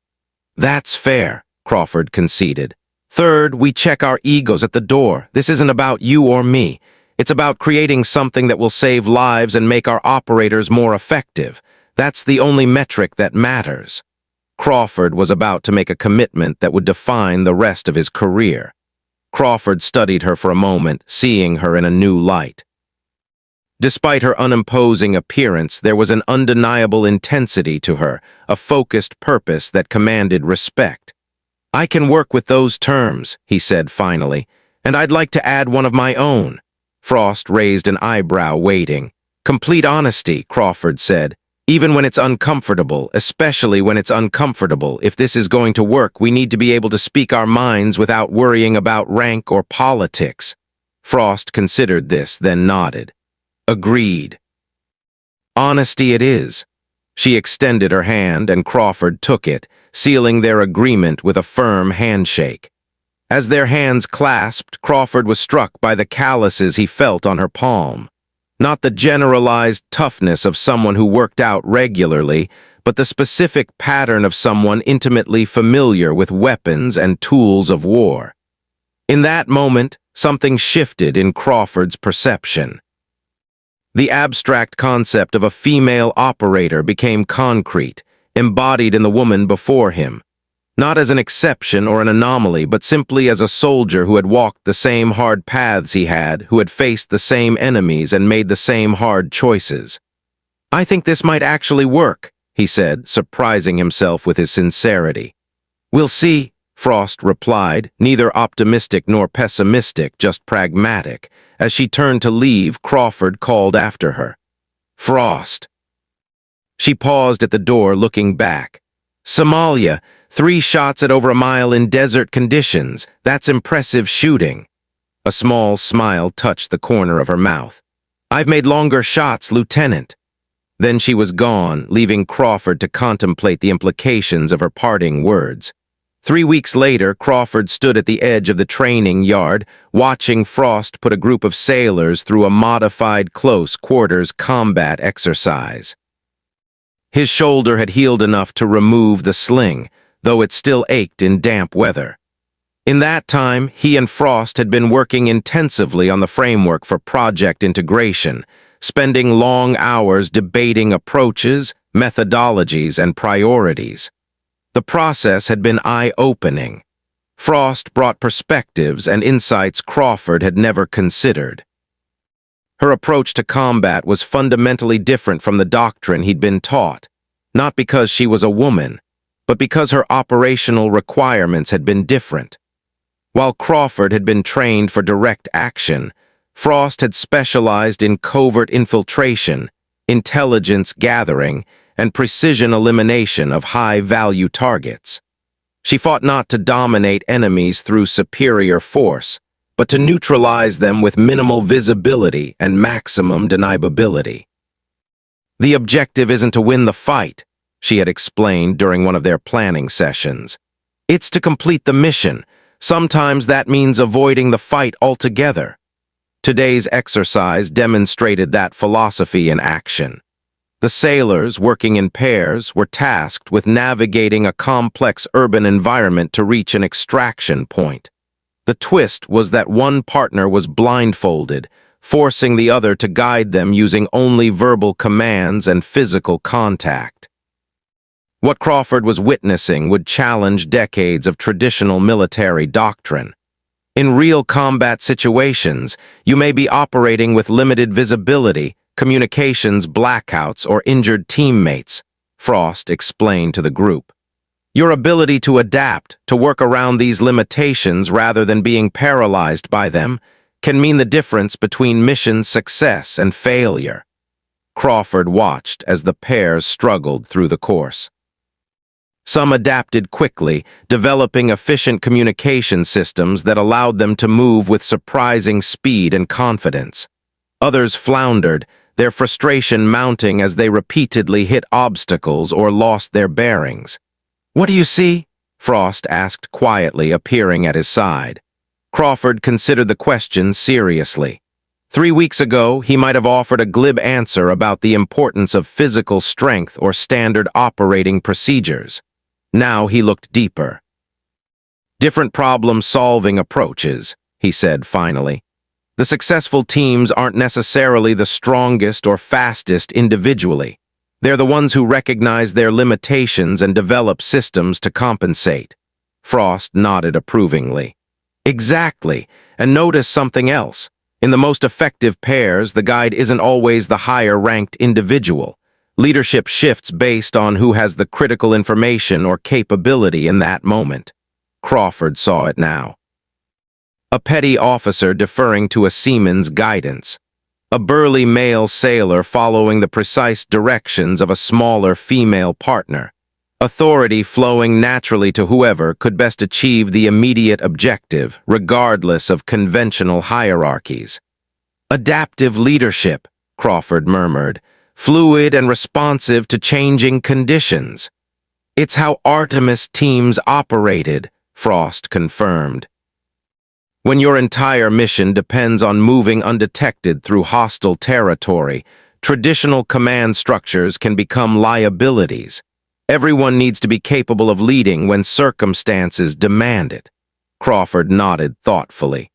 "That's fair," Crawford conceded. "Third, we check our egos at the door. This isn't about you or me. It's about creating something that will save lives and make our operators more effective. That's the only metric that matters." Crawford was about to make a commitment that would define the rest of his career. Crawford studied her for a moment, seeing her in a new light. Despite her unimposing appearance, there was an undeniable intensity to her, a focused purpose that commanded respect. "I can work with those terms," he said finally, "and I'd like to add one of my own." Frost raised an eyebrow, waiting. "Complete honesty," Crawford said. "Even when it's uncomfortable, especially when it's uncomfortable, if this is going to work, we need to be able to speak our minds without worrying about rank or politics." Frost considered this, then nodded. "Agreed." "Honesty it is." She extended her hand, and Crawford took it, sealing their agreement with a firm handshake. As their hands clasped, Crawford was struck by the calluses he felt on her palm. Not the generalized toughness of someone who worked out regularly, but the specific pattern of someone intimately familiar with weapons and tools of war. In that moment, something shifted in Crawford's perception. The abstract concept of a female operator became concrete, embodied in the woman before him. Not as an exception or an anomaly, but simply as a soldier who had walked the same hard paths he had, who had faced the same enemies and made the same hard choices. "I think this might actually work," he said, surprising himself with his sincerity. "We'll see," Frost replied, neither optimistic nor pessimistic, just pragmatic. As she turned to leave, Crawford called after her. "Frost." She paused at the door, looking back. "Somalia, 3 shots at over a mile in desert conditions. That's impressive shooting." A small smile touched the corner of her mouth. "I've made longer shots, Lieutenant." Then she was gone, leaving Crawford to contemplate the implications of her parting words. 3 weeks later, Crawford stood at the edge of the training yard, watching Frost put a group of sailors through a modified close-quarters combat exercise. His shoulder had healed enough to remove the sling, though it still ached in damp weather. In that time, he and Frost had been working intensively on the framework for project integration, spending long hours debating approaches, methodologies, and priorities. The process had been eye-opening. Frost brought perspectives and insights Crawford had never considered. Her approach to combat was fundamentally different from the doctrine he'd been taught, not because she was a woman, but because her operational requirements had been different. While Crawford had been trained for direct action, Frost had specialized in covert infiltration, intelligence gathering, and precision elimination of high-value targets. She fought not to dominate enemies through superior force, but to neutralize them with minimal visibility and maximum deniability. The objective isn't to win the fight, she had explained during one of their planning sessions. It's to complete the mission. Sometimes that means avoiding the fight altogether. Today's exercise demonstrated that philosophy in action. The sailors, working in pairs, were tasked with navigating a complex urban environment to reach an extraction point. The twist was that one partner was blindfolded, forcing the other to guide them using only verbal commands and physical contact. What Crawford was witnessing would challenge decades of traditional military doctrine. In real combat situations, you may be operating with limited visibility, communications blackouts, or injured teammates, Frost explained to the group. Your ability to adapt, to work around these limitations rather than being paralyzed by them, can mean the difference between mission success and failure. Crawford watched as the pairs struggled through the course. Some adapted quickly, developing efficient communication systems that allowed them to move with surprising speed and confidence. Others floundered, their frustration mounting as they repeatedly hit obstacles or lost their bearings. "What do you see?" Frost asked quietly, appearing at his side. Crawford considered the question seriously. 3 weeks ago, he might have offered a glib answer about the importance of physical strength or standard operating procedures. Now he looked deeper. "Different problem-solving approaches," he said finally. "The successful teams aren't necessarily the strongest or fastest individually. They're the ones who recognize their limitations and develop systems to compensate." Frost nodded approvingly. "Exactly, and notice something else. In the most effective pairs, the guide isn't always the higher-ranked individual. Leadership shifts based on who has the critical information or capability in that moment." Crawford saw it now. A petty officer deferring to a seaman's guidance. A burly male sailor following the precise directions of a smaller female partner. Authority flowing naturally to whoever could best achieve the immediate objective, regardless of conventional hierarchies. "Adaptive leadership," Crawford murmured, "fluid and responsive to changing conditions." "It's how Artemis teams operated," Frost confirmed. When your entire mission depends on moving undetected through hostile territory, traditional command structures can become liabilities. Everyone needs to be capable of leading when circumstances demand it. Crawford nodded thoughtfully.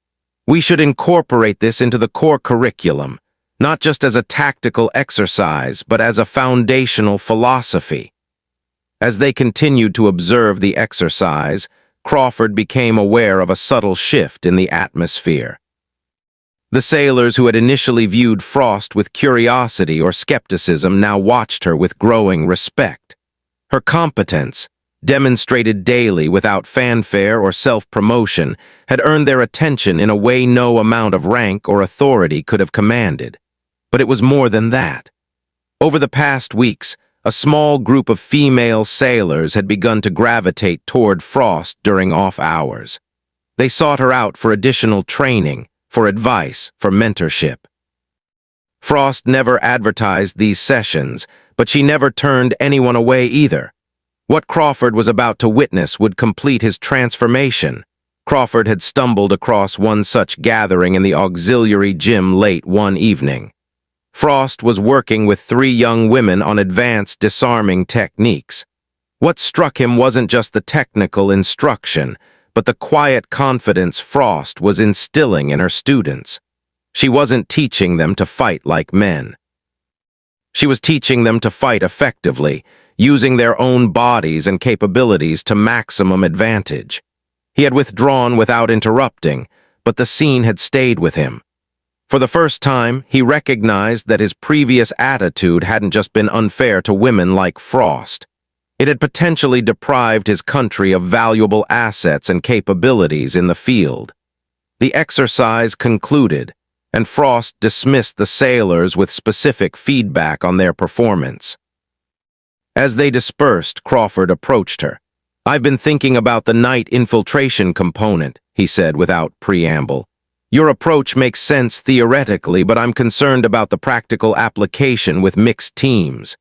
"We should incorporate this into the core curriculum, not just as a tactical exercise, but as a foundational philosophy." As they continued to observe the exercise, Crawford became aware of a subtle shift in the atmosphere. The sailors who had initially viewed Frost with curiosity or skepticism now watched her with growing respect. Her competence, demonstrated daily without fanfare or self-promotion, had earned their attention in a way no amount of rank or authority could have commanded. But it was more than that. Over the past weeks, a small group of female sailors had begun to gravitate toward Frost during off hours. They sought her out for additional training, for advice, for mentorship. Frost never advertised these sessions, but she never turned anyone away either. What Crawford was about to witness would complete his transformation. Crawford had stumbled across one such gathering in the auxiliary gym late one evening. Frost was working with 3 young women on advanced disarming techniques. What struck him wasn't just the technical instruction, but the quiet confidence Frost was instilling in her students. She wasn't teaching them to fight like men. She was teaching them to fight effectively, using their own bodies and capabilities to maximum advantage. He had withdrawn without interrupting, but the scene had stayed with him. For the first time, he recognized that his previous attitude hadn't just been unfair to women like Frost. It had potentially deprived his country of valuable assets and capabilities in the field. The exercise concluded, and Frost dismissed the sailors with specific feedback on their performance. As they dispersed, Crawford approached her. "I've been thinking about the night infiltration component," he said without preamble. Your approach makes sense theoretically, but I'm concerned about the practical application with mixed teams.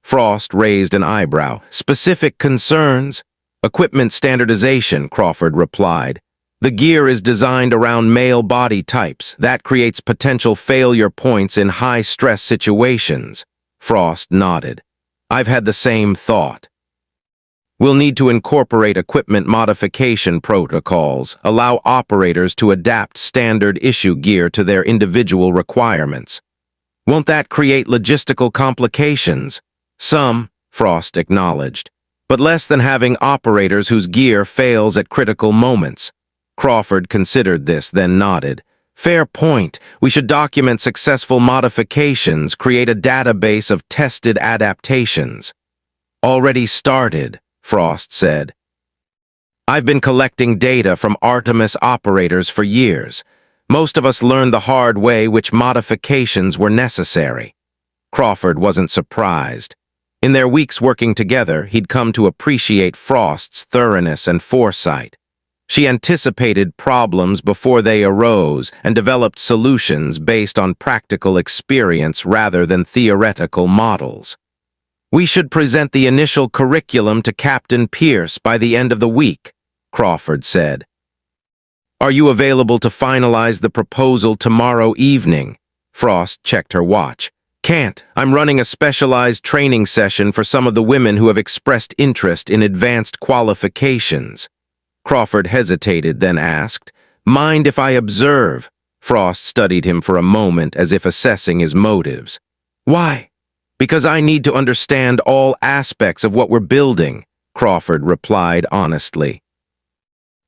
Frost raised an eyebrow. Specific concerns? Equipment standardization, Crawford replied. The gear is designed around male body types. That creates potential failure points in high-stress situations. Frost nodded. I've had the same thought. We'll need to incorporate equipment modification protocols, allow operators to adapt standard issue gear to their individual requirements. Won't that create logistical complications? Some, Frost acknowledged, but less than having operators whose gear fails at critical moments. Crawford considered this, then nodded. Fair point. We should document successful modifications, create a database of tested adaptations. Already started, Frost said. I've been collecting data from Artemis operators for years. Most of us learned the hard way which modifications were necessary. Crawford wasn't surprised. In their weeks working together, he'd come to appreciate Frost's thoroughness and foresight. She anticipated problems before they arose and developed solutions based on practical experience rather than theoretical models. We should present the initial curriculum to Captain Pierce by the end of the week, Crawford said. Are you available to finalize the proposal tomorrow evening? Frost checked her watch. Can't. I'm running a specialized training session for some of the women who have expressed interest in advanced qualifications. Crawford hesitated, then asked, Mind if I observe? Frost studied him for a moment as if assessing his motives. Why? Because I need to understand all aspects of what we're building, Crawford replied honestly.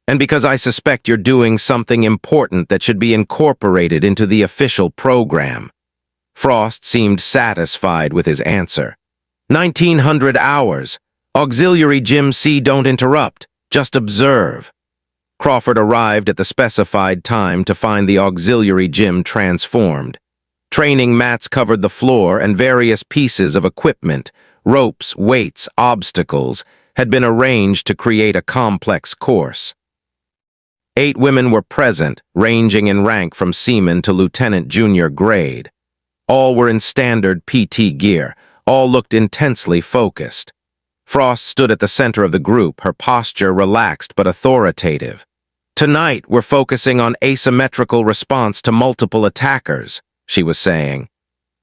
And because I suspect you're doing something important that should be incorporated into the official program. Frost seemed satisfied with his answer. 1900 hours. Auxiliary Gym C, don't interrupt. Just observe. Crawford arrived at the specified time to find the auxiliary gym transformed. Training mats covered the floor and various pieces of equipment, ropes, weights, obstacles, had been arranged to create a complex course. 8 women were present, ranging in rank from seaman to lieutenant junior grade. All were in standard PT gear. All looked intensely focused. Frost stood at the center of the group, her posture relaxed but authoritative. Tonight, we're focusing on asymmetrical response to multiple attackers, she was saying.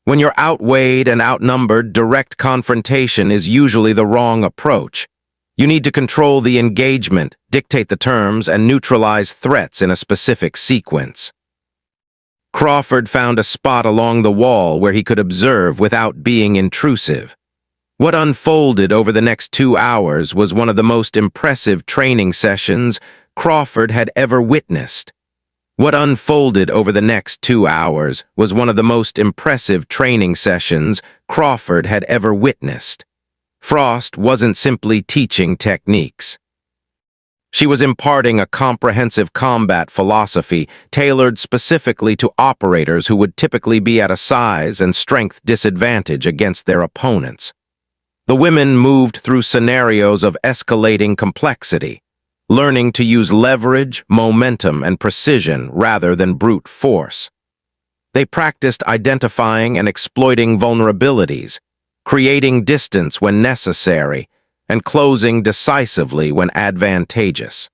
When you're outweighed and outnumbered, direct confrontation is usually the wrong approach. You need to control the engagement, dictate the terms, and neutralize threats in a specific sequence. Crawford found a spot along the wall where he could observe without being intrusive. What unfolded over the next 2 hours was one of the most impressive training sessions Crawford had ever witnessed. What unfolded over the next 2 hours was one of the most impressive training sessions Crawford had ever witnessed. Frost wasn't simply teaching techniques. She was imparting a comprehensive combat philosophy tailored specifically to operators who would typically be at a size and strength disadvantage against their opponents. The women moved through scenarios of escalating complexity, learning to use leverage, momentum, and precision rather than brute force. They practiced identifying and exploiting vulnerabilities, creating distance when necessary, and closing decisively when advantageous.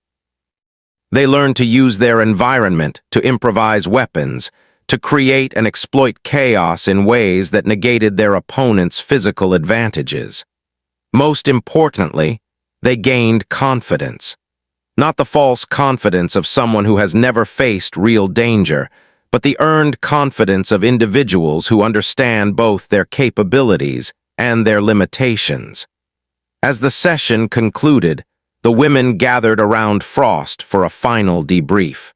They learned to use their environment to improvise weapons, to create and exploit chaos in ways that negated their opponent's physical advantages. Most importantly, they gained confidence. Not the false confidence of someone who has never faced real danger, but the earned confidence of individuals who understand both their capabilities and their limitations. As the session concluded, the women gathered around Frost for a final debrief.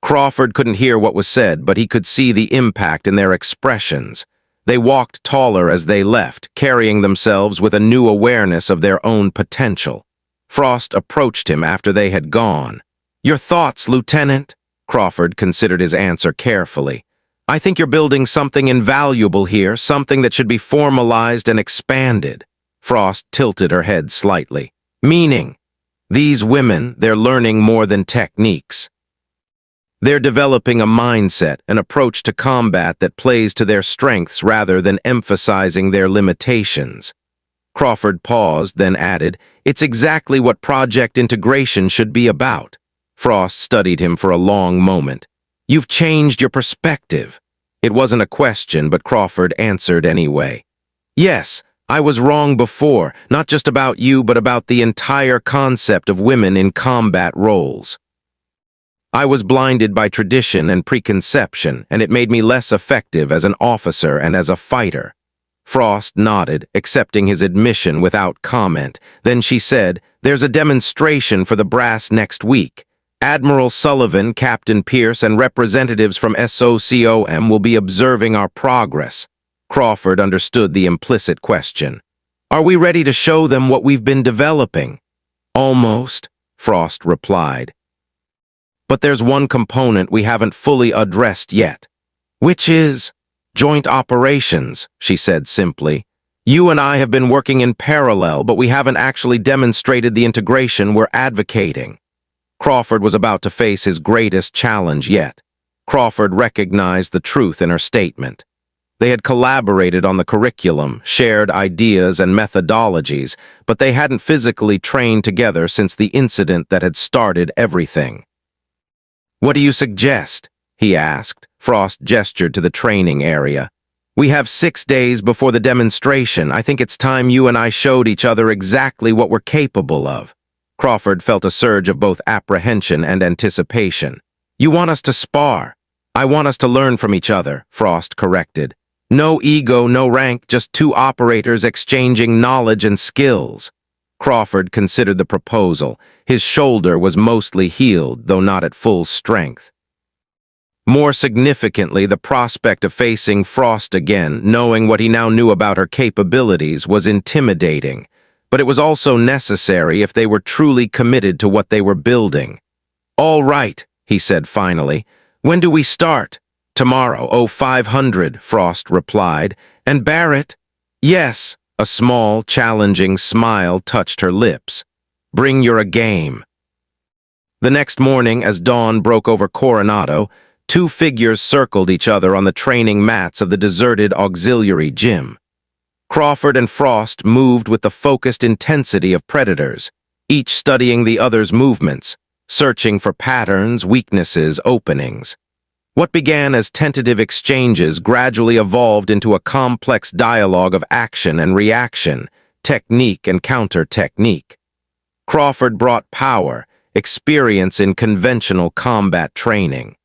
Crawford couldn't hear what was said, but he could see the impact in their expressions. They walked taller as they left, carrying themselves with a new awareness of their own potential. Frost approached him after they had gone. "Your thoughts, Lieutenant?" Crawford considered his answer carefully. "I think you're building something invaluable here, something that should be formalized and expanded." Frost tilted her head slightly. "Meaning, these women, they're learning more than techniques. They're developing a mindset, an approach to combat that plays to their strengths rather than emphasizing their limitations. Crawford paused, then added, "It's exactly what project integration should be about." Frost studied him for a long moment. "You've changed your perspective." It wasn't a question, but Crawford answered anyway. "Yes, I was wrong before, not just about you, but about the entire concept of women in combat roles. I was blinded by tradition and preconception, and it made me less effective as an officer and as a fighter." Frost nodded, accepting his admission without comment. Then she said, "There's a demonstration for the brass next week. Admiral Sullivan, Captain Pierce, and representatives from SOCOM will be observing our progress." Crawford understood the implicit question. "Are we ready to show them what we've been developing?" "Almost," Frost replied. "But there's one component we haven't fully addressed yet." "Which is?" "Joint operations," she said simply. "You and I have been working in parallel, but we haven't actually demonstrated the integration we're advocating." Crawford was about to face his greatest challenge yet. Crawford recognized the truth in her statement. They had collaborated on the curriculum, shared ideas and methodologies, but they hadn't physically trained together since the incident that had started everything. "What do you suggest?" he asked. Frost gestured to the training area. "We have 6 days before the demonstration. I think it's time you and I showed each other exactly what we're capable of." Crawford felt a surge of both apprehension and anticipation. "You want us to spar?" "I want us to learn from each other," Frost corrected. "No ego, no rank, just two operators exchanging knowledge and skills." Crawford considered the proposal. His shoulder was mostly healed, though not at full strength. More significantly, the prospect of facing Frost again, knowing what he now knew about her capabilities, was intimidating. But it was also necessary if they were truly committed to what they were building. "All right," he said finally. "When do we start?" "Tomorrow, 0500, Frost replied. "And Barrett?" "Yes." A small, challenging smile touched her lips. "Bring your A-game." The next morning, as dawn broke over Coronado, two figures circled each other on the training mats of the deserted auxiliary gym. Crawford and Frost moved with the focused intensity of predators, each studying the other's movements, searching for patterns, weaknesses, openings. What began as tentative exchanges gradually evolved into a complex dialogue of action and reaction, technique and counter-technique. Crawford brought power, experience in conventional combat training.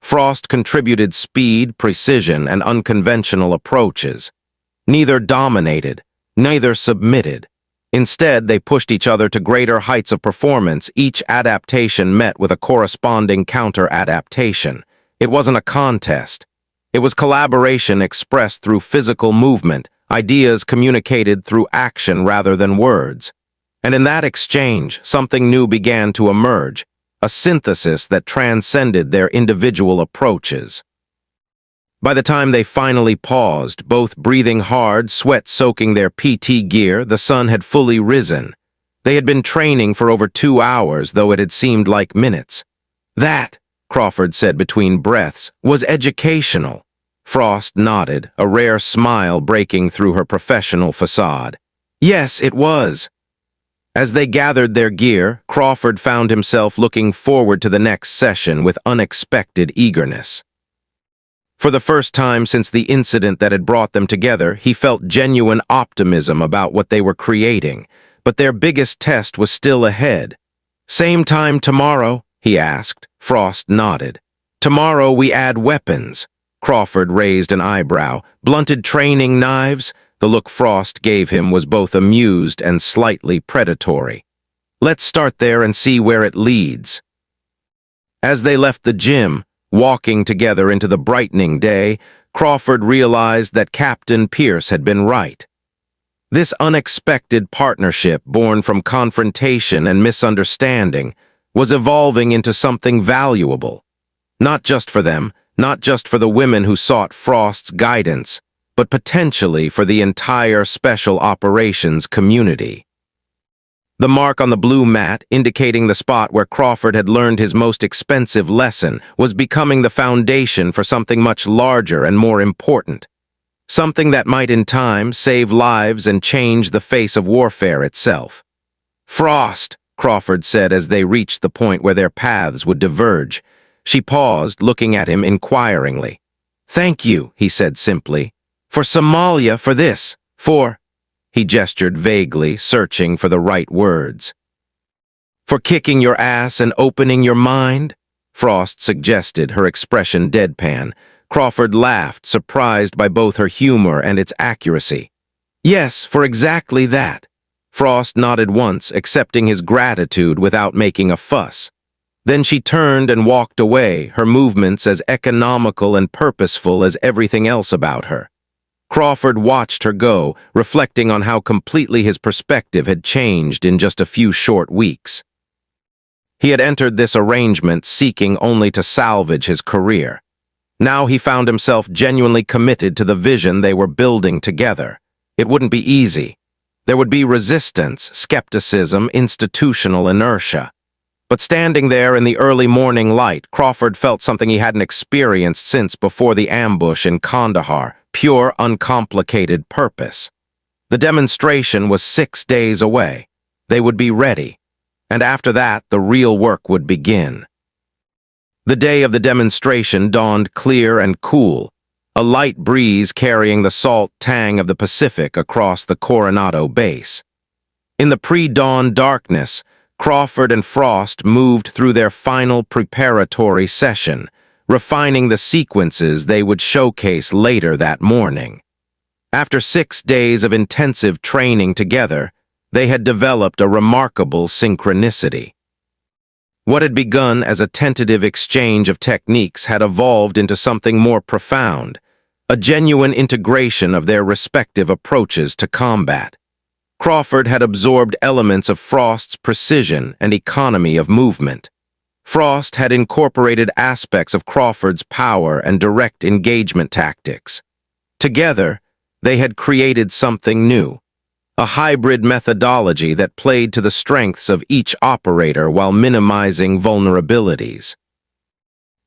Frost contributed speed, precision, and unconventional approaches. Neither dominated, neither submitted. Instead, they pushed each other to greater heights of performance, each adaptation met with a corresponding counter-adaptation. It wasn't a contest. It was collaboration expressed through physical movement, ideas communicated through action rather than words. And in that exchange, something new began to emerge, a synthesis that transcended their individual approaches. By the time they finally paused, both breathing hard, sweat soaking their PT gear, the sun had fully risen. They had been training for over 2 hours, though it had seemed like minutes. "That," Crawford said between breaths, "was educational." Frost nodded, a rare smile breaking through her professional facade. "Yes, it was." As they gathered their gear, Crawford found himself looking forward to the next session with unexpected eagerness. For the first time since the incident that had brought them together, he felt genuine optimism about what they were creating, but their biggest test was still ahead. "Same time tomorrow?" he asked. Frost nodded. "Tomorrow we add weapons." Crawford raised an eyebrow. "Blunted training knives?" The look Frost gave him was both amused and slightly predatory. "Let's start there and see where it leads." As they left the gym, walking together into the brightening day, Crawford realized that Captain Pierce had been right. This unexpected partnership, born from confrontation and misunderstanding, was evolving into something valuable. Not just for them, not just for the women who sought Frost's guidance, but potentially for the entire Special Operations community. The mark on the blue mat, indicating the spot where Crawford had learned his most expensive lesson, was becoming the foundation for something much larger and more important. Something that might in time save lives and change the face of warfare itself. "Frost," Crawford said as they reached the point where their paths would diverge. She paused, looking at him inquiringly. "Thank you," he said simply. "For Somalia, for this, for—" He gestured vaguely, searching for the right words. "For kicking your ass and opening your mind?" Frost suggested, her expression deadpan. Crawford laughed, surprised by both her humor and its accuracy. "Yes, for exactly that." Frost nodded once, accepting his gratitude without making a fuss. Then she turned and walked away, her movements as economical and purposeful as everything else about her. Crawford watched her go, reflecting on how completely his perspective had changed in just a few short weeks. He had entered this arrangement seeking only to salvage his career. Now he found himself genuinely committed to the vision they were building together. It wouldn't be easy. There would be resistance, skepticism, institutional inertia. But standing there in the early morning light, Crawford felt something he hadn't experienced since before the ambush in Kandahar, pure, uncomplicated purpose. The demonstration was 6 days away. They would be ready. And after that, the real work would begin. The day of the demonstration dawned clear and cool, a light breeze carrying the salt tang of the Pacific across the Coronado base. In the pre-dawn darkness, Crawford and Frost moved through their final preparatory session, refining the sequences they would showcase later that morning. After 6 days of intensive training together, they had developed a remarkable synchronicity. What had begun as a tentative exchange of techniques had evolved into something more profound, a genuine integration of their respective approaches to combat. Crawford had absorbed elements of Frost's precision and economy of movement. Frost had incorporated aspects of Crawford's power and direct engagement tactics. Together, they had created something new, a hybrid methodology that played to the strengths of each operator while minimizing vulnerabilities.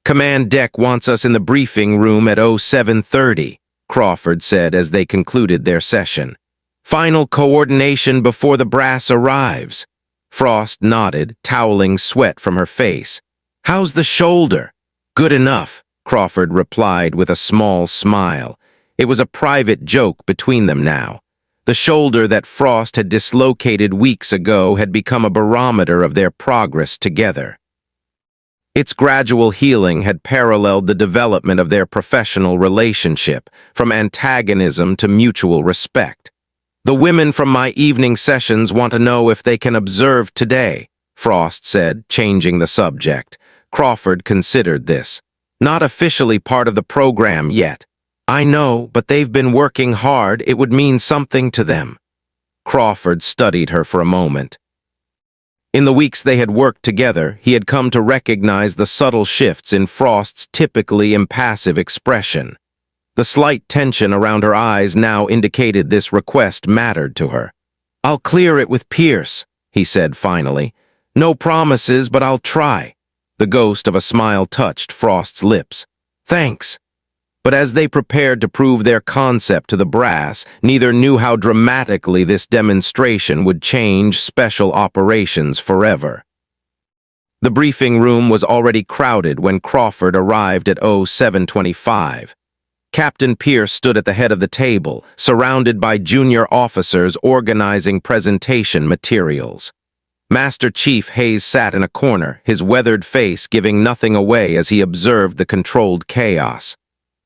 "Command deck wants us in the briefing room at 07:30, Crawford said as they concluded their session. "Final coordination before the brass arrives." Frost nodded, toweling sweat from her face. "How's the shoulder?" "Good enough," Crawford replied with a small smile. It was a private joke between them now. The shoulder that Frost had dislocated weeks ago had become a barometer of their progress together. Its gradual healing had paralleled the development of their professional relationship, from antagonism to mutual respect. "The women from my evening sessions want to know if they can observe today," Frost said, changing the subject. Crawford considered this. "Not officially part of the program yet. I know, but they've been working hard. It would mean something to them." Crawford studied her for a moment. In the weeks they had worked together, he had come to recognize the subtle shifts in Frost's typically impassive expression. The slight tension around her eyes now indicated this request mattered to her. "I'll clear it with Pierce," he said finally. "No promises, but I'll try." The ghost of a smile touched Frost's lips. "Thanks." But as they prepared to prove their concept to the brass, neither knew how dramatically this demonstration would change special operations forever. The briefing room was already crowded when Crawford arrived at 07:25. Captain Pierce stood at the head of the table, surrounded by junior officers organizing presentation materials. Master Chief Hayes sat in a corner, his weathered face giving nothing away as he observed the controlled chaos.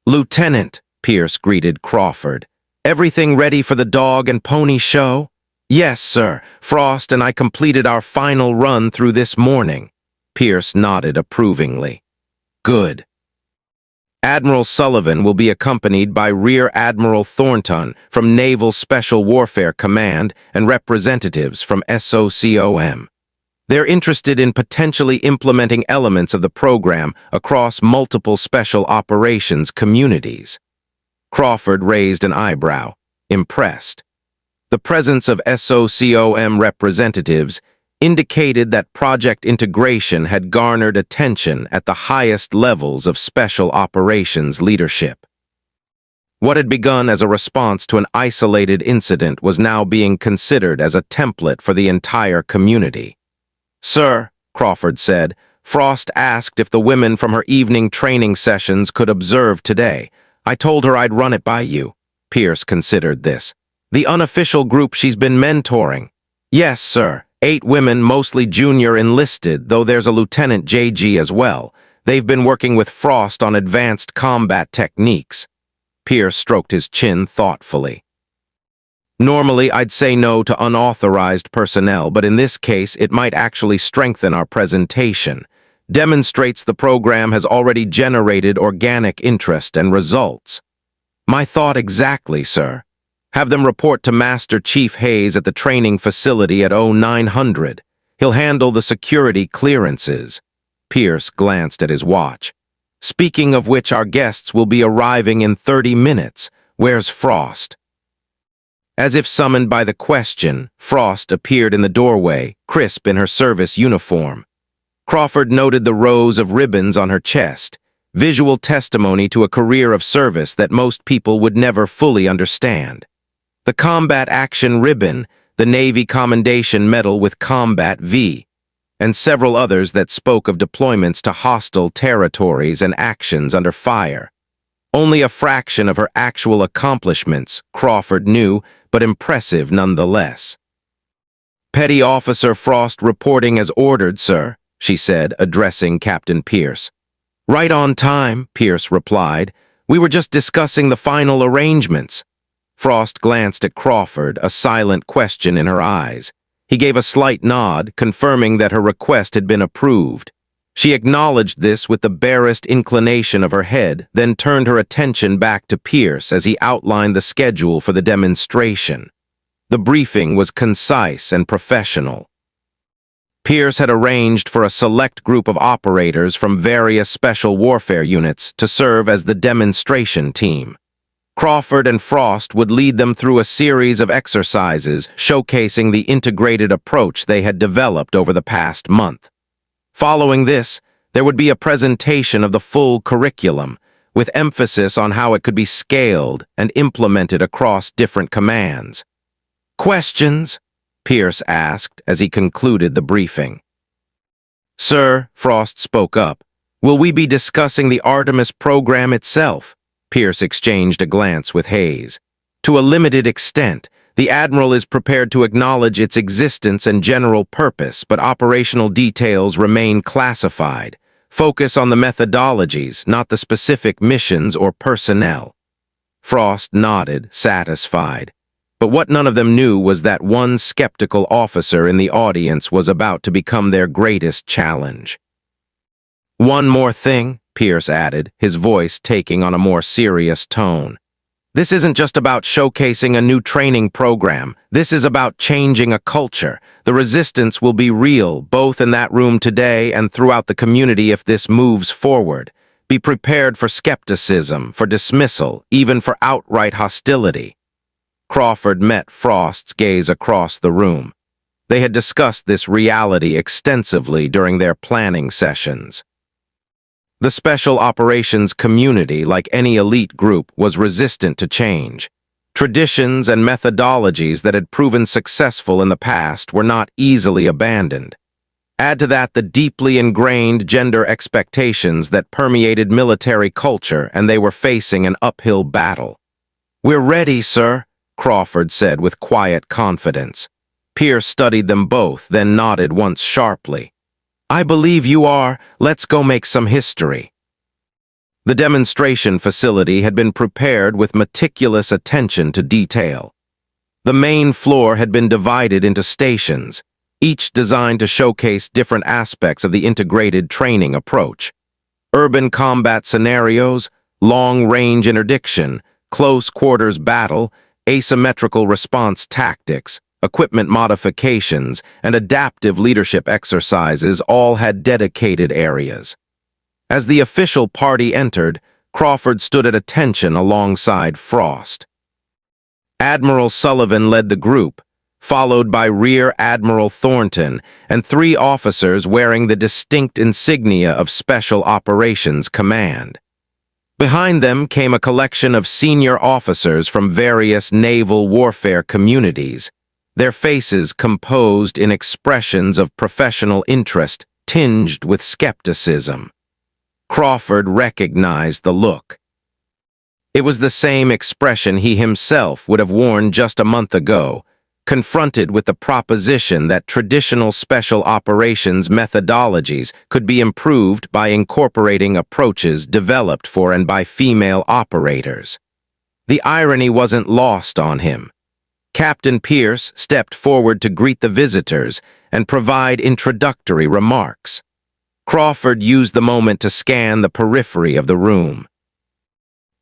"Lieutenant," Pierce greeted Crawford, "everything ready for the dog and pony show?" "Yes, sir. Frost and I completed our final run through this morning." Pierce nodded approvingly. "Good." Admiral Sullivan will be accompanied by Rear Admiral Thornton from Naval Special Warfare Command and representatives from SOCOM. They're interested in potentially implementing elements of the program across multiple special operations communities. Crawford raised an eyebrow, impressed. The presence of SOCOM representatives indicated that project integration had garnered attention at the highest levels of special operations leadership. What had begun as a response to an isolated incident was now being considered as a template for the entire community. "Sir," Crawford said, "Frost asked if the women from her evening training sessions could observe today. I told her I'd run it by you." Pierce considered this. "The unofficial group she's been mentoring." "Yes, sir. 8 women, mostly junior enlisted, though there's a Lieutenant JG as well. They've been working with Frost on advanced combat techniques." Pierce stroked his chin thoughtfully. "Normally, I'd say no to unauthorized personnel, but in this case, it might actually strengthen our presentation. Demonstrates the program has already generated organic interest and results." "My thought exactly, sir. Have them report to Master Chief Hayes at the training facility at 0900. He'll handle the security clearances." Pierce glanced at his watch. "Speaking of which, our guests will be arriving in 30 minutes. Where's Frost?" As if summoned by the question, Frost appeared in the doorway, crisp in her service uniform. Crawford noted the rows of ribbons on her chest, visual testimony to a career of service that most people would never fully understand. The Combat Action Ribbon, the Navy Commendation Medal with Combat V, and several others that spoke of deployments to hostile territories and actions under fire. Only a fraction of her actual accomplishments, Crawford knew, but impressive nonetheless. "Petty Officer Frost reporting as ordered, sir," she said, addressing Captain Pierce. "Right on time," Pierce replied. "We were just discussing the final arrangements." Frost glanced at Crawford, a silent question in her eyes. He gave a slight nod, confirming that her request had been approved. She acknowledged this with the barest inclination of her head, then turned her attention back to Pierce as he outlined the schedule for the demonstration. The briefing was concise and professional. Pierce had arranged for a select group of operators from various special warfare units to serve as the demonstration team. Crawford and Frost would lead them through a series of exercises showcasing the integrated approach they had developed over the past month. Following this, there would be a presentation of the full curriculum, with emphasis on how it could be scaled and implemented across different commands. "Questions?" Pierce asked as he concluded the briefing. "Sir," Frost spoke up, "will we be discussing the Artemis program itself?" Pierce exchanged a glance with Hayes. "To a limited extent, the Admiral is prepared to acknowledge its existence and general purpose, but operational details remain classified. Focus on the methodologies, not the specific missions or personnel." Frost nodded, satisfied. But what none of them knew was that one skeptical officer in the audience was about to become their greatest challenge. "One more thing," Pierce added, his voice taking on a more serious tone. "This isn't just about showcasing a new training program. This is about changing a culture. The resistance will be real, both in that room today and throughout the community if this moves forward. Be prepared for skepticism, for dismissal, even for outright hostility." Crawford met Frost's gaze across the room. They had discussed this reality extensively during their planning sessions. The Special Operations community, like any elite group, was resistant to change. Traditions and methodologies that had proven successful in the past were not easily abandoned. Add to that the deeply ingrained gender expectations that permeated military culture, and they were facing an uphill battle. "We're ready, sir," Crawford said with quiet confidence. Pierce studied them both, then nodded once sharply. "I believe you are. Let's go make some history." The demonstration facility had been prepared with meticulous attention to detail. The main floor had been divided into stations, each designed to showcase different aspects of the integrated training approach. Urban combat scenarios, long-range interdiction, close-quarters battle, asymmetrical response tactics, equipment modifications, and adaptive leadership exercises all had dedicated areas. As the official party entered, Crawford stood at attention alongside Frost. Admiral Sullivan led the group, followed by Rear Admiral Thornton and 3 officers wearing the distinct insignia of Special Operations Command. Behind them came a collection of senior officers from various naval warfare communities, their faces composed in expressions of professional interest tinged with skepticism. Crawford recognized the look. It was the same expression he himself would have worn just a month ago, confronted with the proposition that traditional special operations methodologies could be improved by incorporating approaches developed for and by female operators. The irony wasn't lost on him. Captain Pierce stepped forward to greet the visitors and provide introductory remarks. Crawford used the moment to scan the periphery of the room.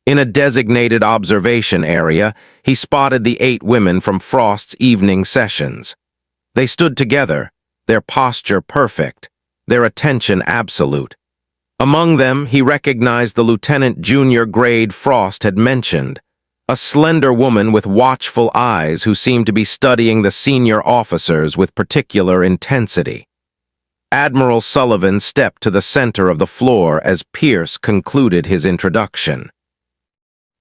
In a designated observation area, he spotted the 8 women from Frost's evening sessions. They stood together, their posture perfect, their attention absolute. Among them, he recognized the lieutenant junior grade Frost had mentioned, a slender woman with watchful eyes who seemed to be studying the senior officers with particular intensity. Admiral Sullivan stepped to the center of the floor as Pierce concluded his introduction.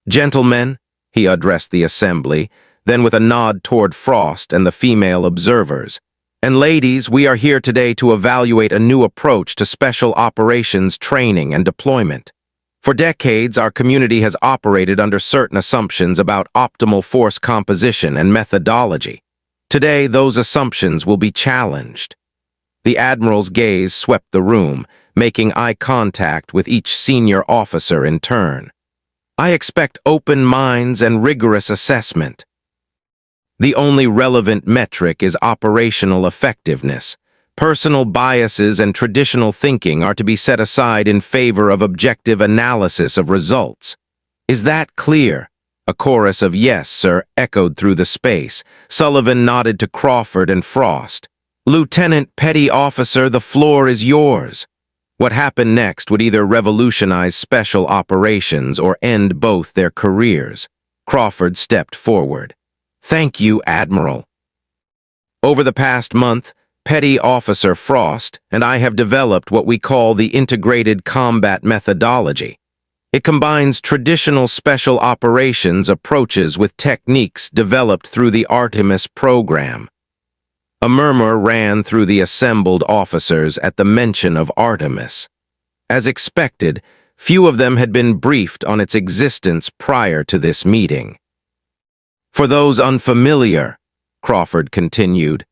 "Gentlemen," he addressed the assembly, then with a nod toward Frost and the female observers, "and ladies, we are here today to evaluate a new approach to special operations training and deployment. For decades, our community has operated under certain assumptions about optimal force composition and methodology. Today, those assumptions will be challenged." The Admiral's gaze swept the room, making eye contact with each senior officer in turn. "I expect open minds and rigorous assessment. The only relevant metric is operational effectiveness. Personal biases and traditional thinking are to be set aside in favor of objective analysis of results. Is that clear?" A chorus of "Yes, sir," echoed through the space. Sullivan nodded to Crawford and Frost. "Lieutenant Petty Officer, the floor is yours." What happened next would either revolutionize special operations or end both their careers. Crawford stepped forward. "Thank you, Admiral. Over the past month, Petty Officer Frost and I have developed what we call the Integrated Combat Methodology. It combines traditional special operations approaches with techniques developed through the Artemis program." A murmur ran through the assembled officers at the mention of Artemis. As expected, few of them had been briefed on its existence prior to this meeting. "For those unfamiliar," Crawford continued,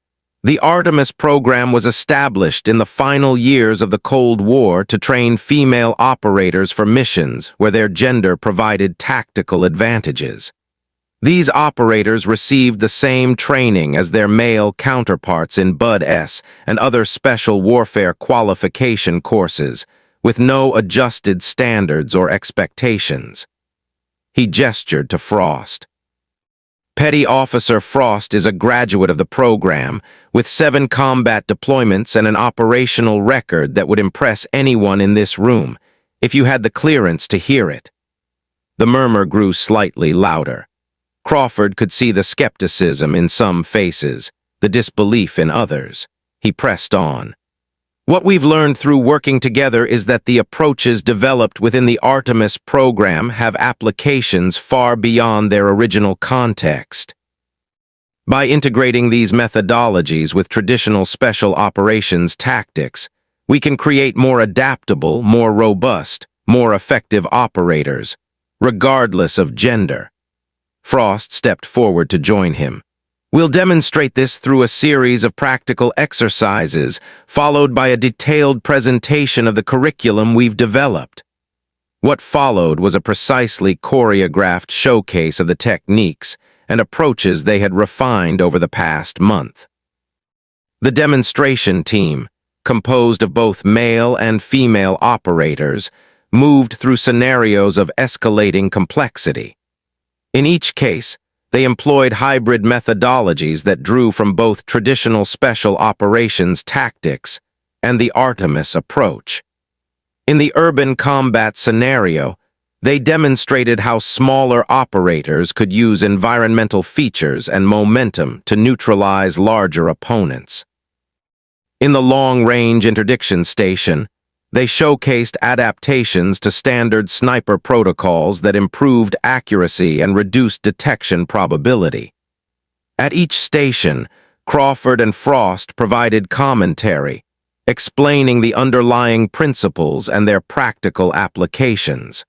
"the Artemis program was established in the final years of the Cold War to train female operators for missions where their gender provided tactical advantages. These operators received the same training as their male counterparts in BUD-S and other special warfare qualification courses, with no adjusted standards or expectations." He gestured to Frost. "Petty Officer Frost is a graduate of the program, with 7 combat deployments and an operational record that would impress anyone in this room, if you had the clearance to hear it." The murmur grew slightly louder. Crawford could see the skepticism in some faces, the disbelief in others. He pressed on. "What we've learned through working together is that the approaches developed within the Artemis program have applications far beyond their original context. By integrating these methodologies with traditional special operations tactics, we can create more adaptable, more robust, more effective operators, regardless of gender." Frost stepped forward to join him. "We'll demonstrate this through a series of practical exercises, followed by a detailed presentation of the curriculum we've developed." What followed was a precisely choreographed showcase of the techniques and approaches they had refined over the past month. The demonstration team, composed of both male and female operators, moved through scenarios of escalating complexity. In each case, they employed hybrid methodologies that drew from both traditional special operations tactics and the Artemis approach. In the urban combat scenario, They demonstrated how smaller operators could use environmental features and momentum to neutralize larger opponents. In the long-range interdiction station, they showcased adaptations to standard sniper protocols that improved accuracy and reduced detection probability. At each station, Crawford and Frost provided commentary, explaining the underlying principles and their practical applications.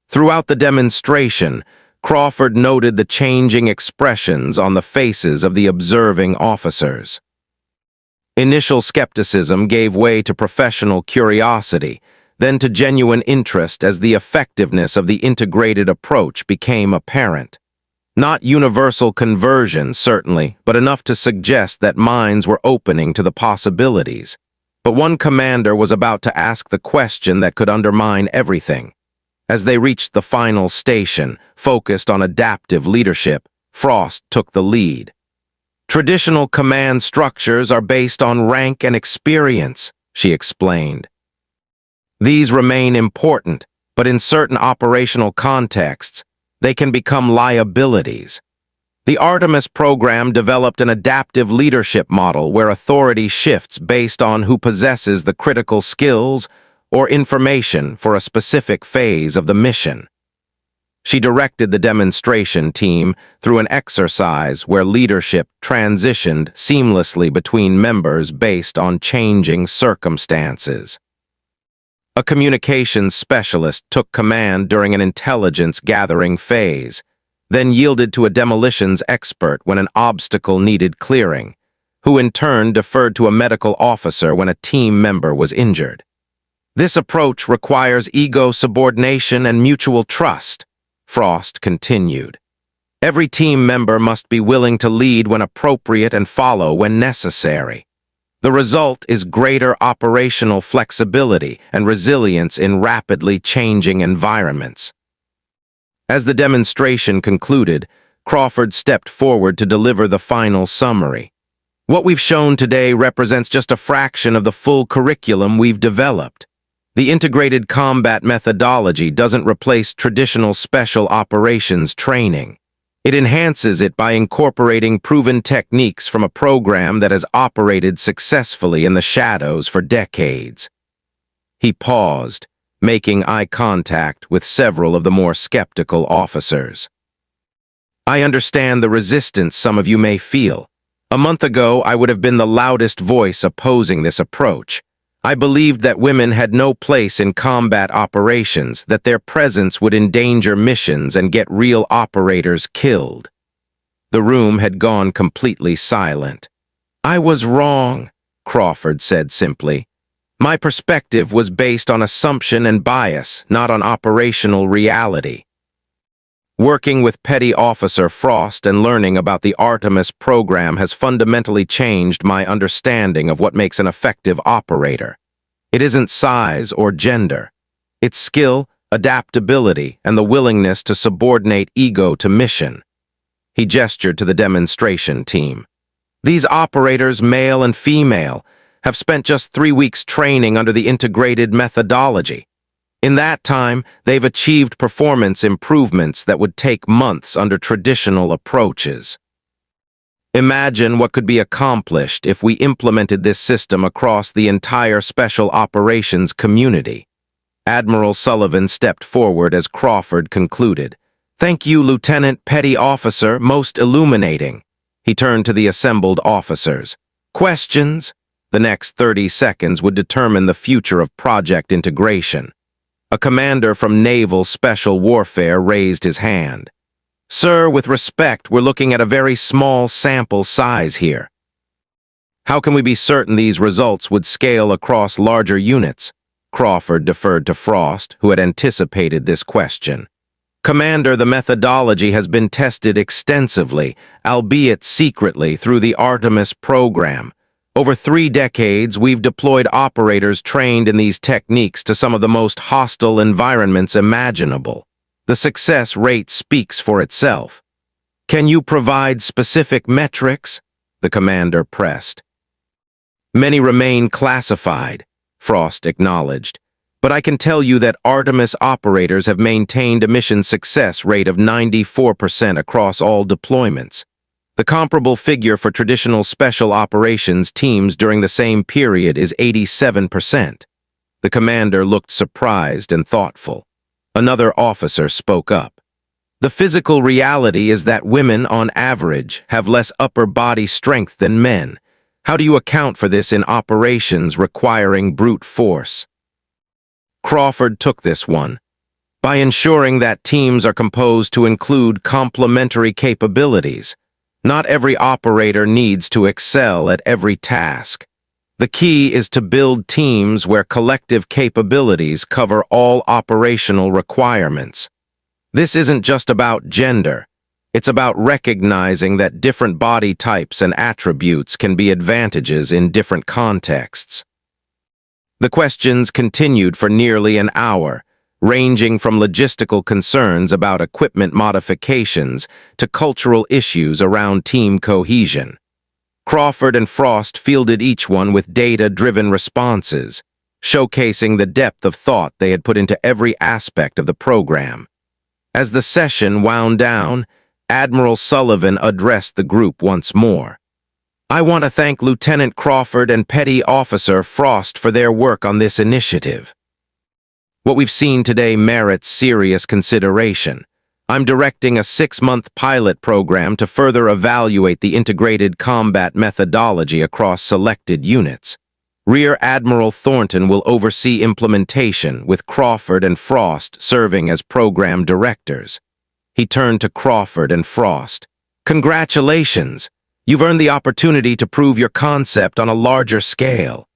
Throughout the demonstration, Crawford noted the changing expressions on the faces of the observing officers. Initial skepticism gave way to professional curiosity, then to genuine interest as the effectiveness of the integrated approach became apparent. Not universal conversion, certainly, but enough to suggest that minds were opening to the possibilities. But one commander was about to ask the question that could undermine everything. As they reached the final station, focused on adaptive leadership, Frost took the lead. Traditional command structures are based on rank and experience, she explained. These remain important, but in certain operational contexts, they can become liabilities. The Artemis program developed an adaptive leadership model where authority shifts based on who possesses the critical skills or information for a specific phase of the mission. She directed the demonstration team through an exercise where leadership transitioned seamlessly between members based on changing circumstances. A communications specialist took command during an intelligence-gathering phase, then yielded to a demolitions expert when an obstacle needed clearing, who in turn deferred to a medical officer when a team member was injured. This approach requires ego subordination and mutual trust, Frost continued. Every team member must be willing to lead when appropriate and follow when necessary. The result is greater operational flexibility and resilience in rapidly changing environments. As the demonstration concluded, Crawford stepped forward to deliver the final summary. What we've shown today represents just a fraction of the full curriculum we've developed. The integrated combat methodology doesn't replace traditional special operations training. It enhances it by incorporating proven techniques from a program that has operated successfully in the shadows for decades. He paused, making eye contact with several of the more skeptical officers. I understand the resistance some of you may feel. A month ago, I would have been the loudest voice opposing this approach. I believed that women had no place in combat operations, that their presence would endanger missions and get real operators killed. The room had gone completely silent. I was wrong, Crawford said simply. My perspective was based on assumption and bias, not on operational reality. Working with Petty Officer Frost and learning about the Artemis program has fundamentally changed my understanding of what makes an effective operator. It isn't size or gender. It's skill, adaptability, and the willingness to subordinate ego to mission. He gestured to the demonstration team. These operators, male and female, have spent just 3 weeks training under the integrated methodology. In that time, they've achieved performance improvements that would take months under traditional approaches. Imagine what could be accomplished if we implemented this system across the entire special operations community. Admiral Sullivan stepped forward as Crawford concluded. Thank you, Lieutenant Petty Officer, most illuminating. He turned to the assembled officers. Questions? The next 30 seconds would determine the future of project integration. A commander from Naval Special Warfare raised his hand. Sir, with respect, we're looking at a very small sample size here. How can we be certain these results would scale across larger units? Crawford deferred to Frost, who had anticipated this question. Commander, the methodology has been tested extensively, albeit secretly, through the Artemis program. Over 3 decades, we've deployed operators trained in these techniques to some of the most hostile environments imaginable. The success rate speaks for itself. Can you provide specific metrics? The commander pressed. Many remain classified, Frost acknowledged. But I can tell you that Artemis operators have maintained a mission success rate of 94% across all deployments. The comparable figure for traditional special operations teams during the same period is 87%. The commander looked surprised and thoughtful. Another officer spoke up. The physical reality is that women, on average, have less upper body strength than men. How do you account for this in operations requiring brute force? Crawford took this one. By ensuring that teams are composed to include complementary capabilities. Not every operator needs to excel at every task. The key is to build teams where collective capabilities cover all operational requirements. This isn't just about gender. It's about recognizing that different body types and attributes can be advantages in different contexts. The questions continued for nearly an hour, ranging from logistical concerns about equipment modifications to cultural issues around team cohesion. Crawford and Frost fielded each one with data-driven responses, showcasing the depth of thought they had put into every aspect of the program. As the session wound down, Admiral Sullivan addressed the group once more. I want to thank Lieutenant Crawford and Petty Officer Frost for their work on this initiative. What we've seen today merits serious consideration. I'm directing a 6-month pilot program to further evaluate the integrated combat methodology across selected units. Rear Admiral Thornton will oversee implementation, with Crawford and Frost serving as program directors. He turned to Crawford and Frost. Congratulations! You've earned the opportunity to prove your concept on a larger scale.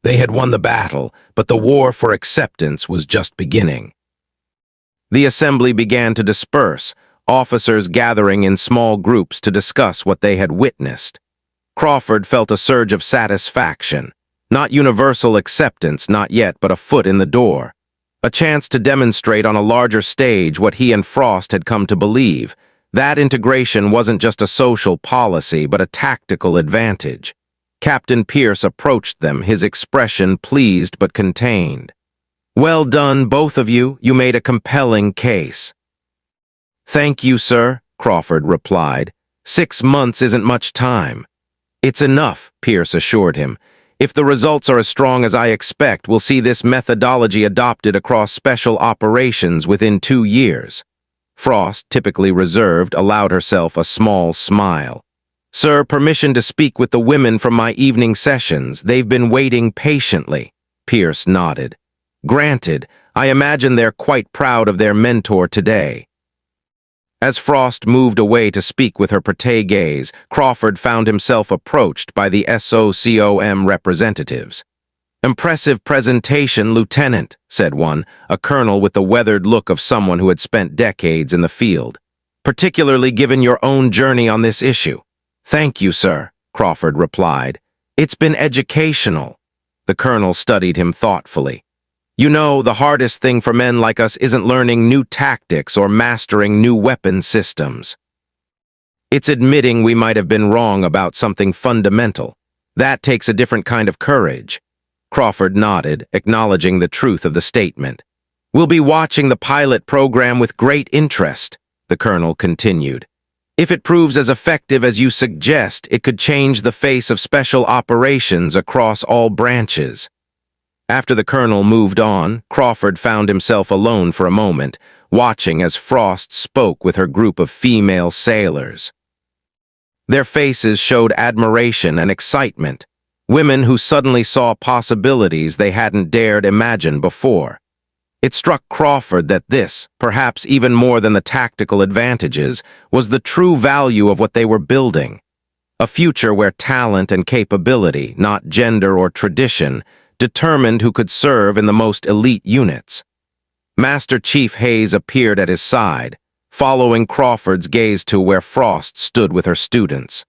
They had won the battle, but the war for acceptance was just beginning. The assembly began to disperse, officers gathering in small groups to discuss what they had witnessed. Crawford felt a surge of satisfaction. Not universal acceptance, not yet, but a foot in the door. A chance to demonstrate on a larger stage what he and Frost had come to believe. That integration wasn't just a social policy, but a tactical advantage. Captain Pierce approached them, his expression pleased but contained. Well done, both of you. You made a compelling case. Thank you, sir, Crawford replied. 6 months isn't much time. It's enough, Pierce assured him. If the results are as strong as I expect, we'll see this methodology adopted across special operations within 2 years. Frost, typically reserved, allowed herself a small smile. Sir, permission to speak with the women from my evening sessions. They've been waiting patiently. Pierce nodded. Granted, I imagine they're quite proud of their mentor today. As Frost moved away to speak with her protagonist, Crawford found himself approached by the SOCOM representatives. Impressive presentation, Lieutenant, said one, a colonel with the weathered look of someone who had spent decades in the field. Particularly given your own journey on this issue. Thank you, sir, Crawford replied. It's been educational. The colonel studied him thoughtfully. You know, the hardest thing for men like us isn't learning new tactics or mastering new weapon systems. It's admitting we might have been wrong about something fundamental. That takes a different kind of courage. Crawford nodded, acknowledging the truth of the statement. We'll be watching the pilot program with great interest, the colonel continued. If it proves as effective as you suggest, it could change the face of special operations across all branches. After the colonel moved on, Crawford found himself alone for a moment, watching as Frost spoke with her group of female sailors. Their faces showed admiration and excitement, women who suddenly saw possibilities they hadn't dared imagine before. It struck Crawford that this, perhaps even more than the tactical advantages, was the true value of what they were building. A future where talent and capability, not gender or tradition, determined who could serve in the most elite units. Master Chief Hayes appeared at his side, following Crawford's gaze to where Frost stood with her students.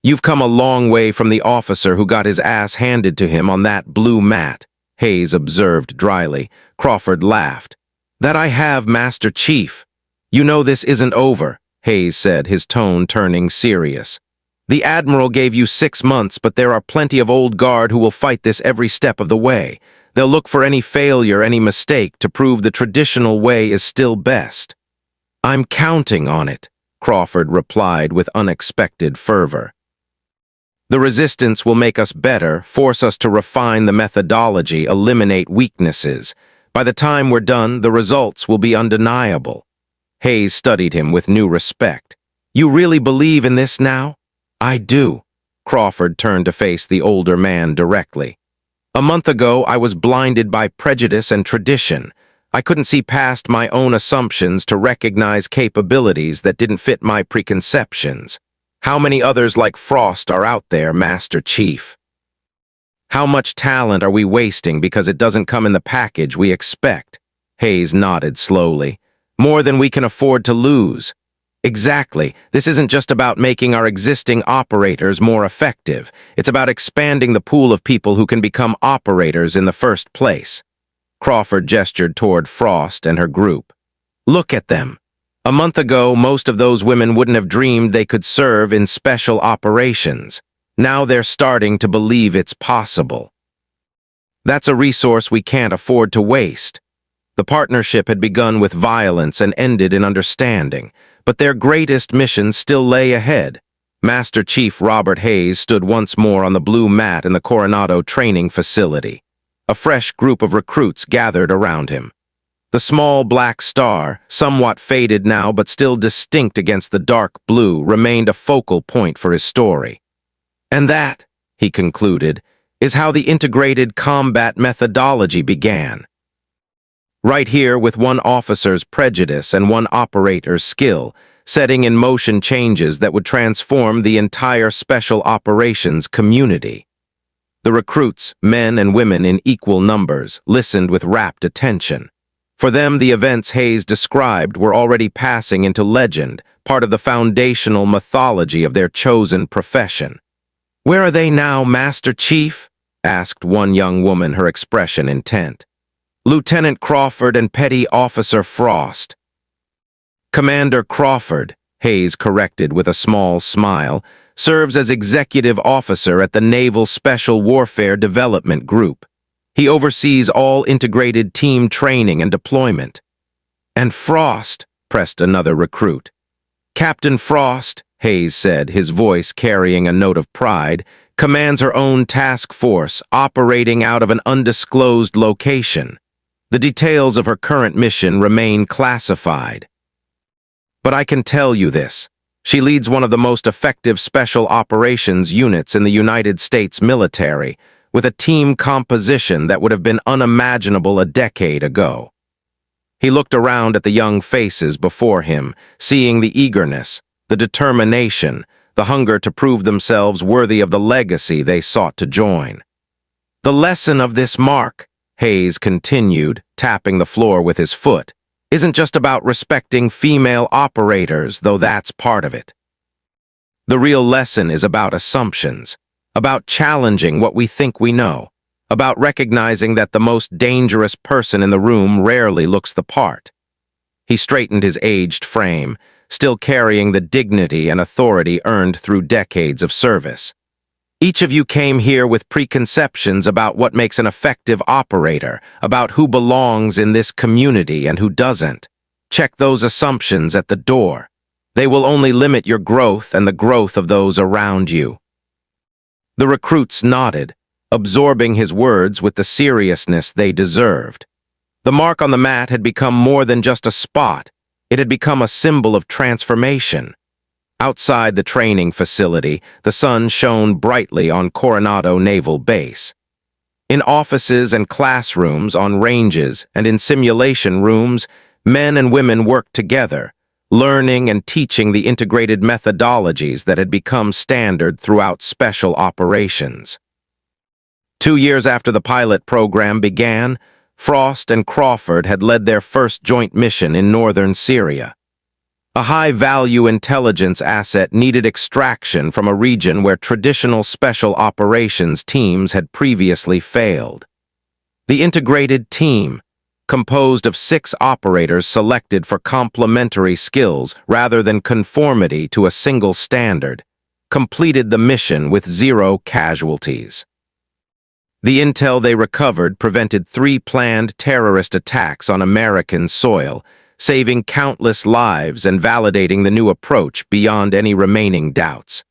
You've come a long way from the officer who got his ass handed to him on that blue mat, Hayes observed dryly. Crawford laughed. That I have, Master Chief. You know this isn't over, Hayes said, his tone turning serious. The Admiral gave you 6 months, but there are plenty of old guard who will fight this every step of the way. They'll look for any failure, any mistake, to prove the traditional way is still best. I'm counting on it, Crawford replied with unexpected fervor. The resistance will make us better, force us to refine the methodology, eliminate weaknesses. By the time we're done, the results will be undeniable. Hayes studied him with new respect. You really believe in this now? I do. Crawford turned to face the older man directly. A month ago, I was blinded by prejudice and tradition. I couldn't see past my own assumptions to recognize capabilities that didn't fit my preconceptions. How many others like Frost are out there, Master Chief? How much talent are we wasting because it doesn't come in the package we expect? Hayes nodded slowly. More than we can afford to lose. Exactly. This isn't just about making our existing operators more effective. It's about expanding the pool of people who can become operators in the first place. Crawford gestured toward Frost and her group. Look at them. A month ago, most of those women wouldn't have dreamed they could serve in special operations. Now they're starting to believe it's possible. That's a resource we can't afford to waste. The partnership had begun with violence and ended in understanding, but their greatest mission still lay ahead. Master Chief Robert Hayes stood once more on the blue mat in the Coronado training facility. A fresh group of recruits gathered around him. The small black star, somewhat faded now but still distinct against the dark blue, remained a focal point for his story. And that, he concluded, is how the integrated combat methodology began. Right here with one officer's prejudice and one operator's skill, setting in motion changes that would transform the entire special operations community. The recruits, men and women in equal numbers, listened with rapt attention. For them, the events Hayes described were already passing into legend, part of the foundational mythology of their chosen profession. "Where are they now, Master Chief?" asked one young woman, her expression intent. "Lieutenant Crawford and Petty Officer Frost." "Commander Crawford," Hayes corrected with a small smile, "serves as executive officer at the Naval Special Warfare Development Group. He oversees all integrated team training and deployment." "And Frost," pressed another recruit. "Captain Frost," Hayes said, his voice carrying a note of pride, "commands her own task force, operating out of an undisclosed location. The details of her current mission remain classified. But I can tell you this. She leads one of the most effective special operations units in the United States military, with a team composition that would have been unimaginable a decade ago." He looked around at the young faces before him, seeing the eagerness, the determination, the hunger to prove themselves worthy of the legacy they sought to join. "The lesson of this mark," Hayes continued, tapping the floor with his foot, "isn't just about respecting female operators, though that's part of it. The real lesson is about assumptions, about challenging what we think we know, about recognizing that the most dangerous person in the room rarely looks the part." He straightened his aged frame, still carrying the dignity and authority earned through decades of service. "Each of you came here with preconceptions about what makes an effective operator, about who belongs in this community and who doesn't. Check those assumptions at the door. They will only limit your growth and the growth of those around you." The recruits nodded, absorbing his words with the seriousness they deserved. The mark on the mat had become more than just a spot. It had become a symbol of transformation. Outside the training facility, the sun shone brightly on Coronado Naval Base. In offices and classrooms, on ranges, and in simulation rooms, men and women worked together, learning and teaching the integrated methodologies that had become standard throughout special operations. 2 years after the pilot program began, Frost and Crawford had led their first joint mission in northern Syria. A high-value intelligence asset needed extraction from a region where traditional special operations teams had previously failed. The integrated team, composed of 6 operators selected for complementary skills rather than conformity to a single standard, completed the mission with 0 casualties. The intel they recovered prevented 3 planned terrorist attacks on American soil, saving countless lives and validating the new approach beyond any remaining doubts.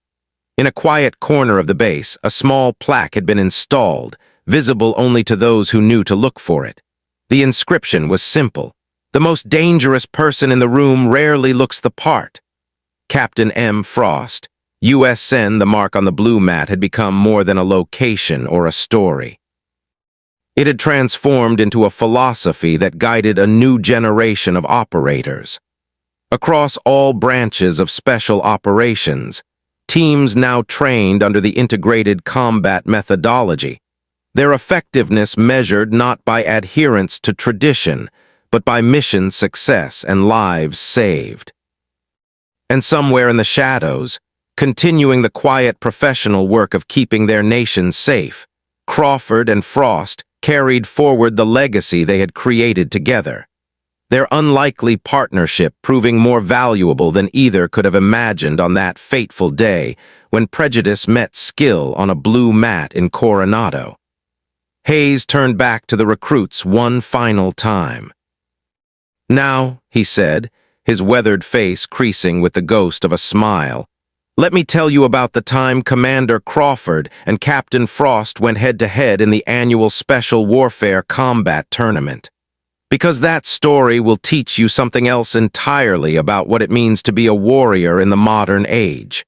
In a quiet corner of the base, a small plaque had been installed, visible only to those who knew to look for it. The inscription was simple. The most dangerous person in the room rarely looks the part. Captain M. Frost, USN. The mark on the blue mat had become more than a location or a story. It had transformed into a philosophy that guided a new generation of operators. Across all branches of special operations, teams now trained under the integrated combat methodology, their effectiveness measured not by adherence to tradition, but by mission success and lives saved. And somewhere in the shadows, continuing the quiet professional work of keeping their nation safe, Crawford and Frost carried forward the legacy they had created together, their unlikely partnership proving more valuable than either could have imagined on that fateful day when prejudice met skill on a blue mat in Coronado. Hayes turned back to the recruits one final time. "Now," he said, his weathered face creasing with the ghost of a smile, "let me tell you about the time Commander Crawford and Captain Frost went head-to-head in the annual Special Warfare Combat Tournament. Because that story will teach you something else entirely about what it means to be a warrior in the modern age."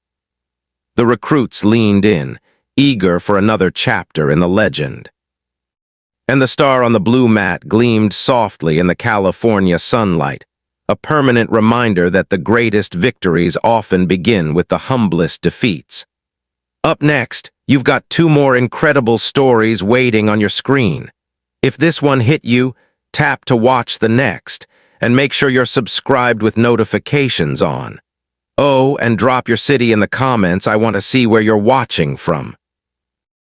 The recruits leaned in, eager for another chapter in the legend. And the star on the blue mat gleamed softly in the California sunlight, a permanent reminder that the greatest victories often begin with the humblest defeats. Up next, you've got 2 more incredible stories waiting on your screen. If this one hit you, tap to watch the next, and make sure you're subscribed with notifications on. Oh, and drop your city in the comments. I want to see where you're watching from.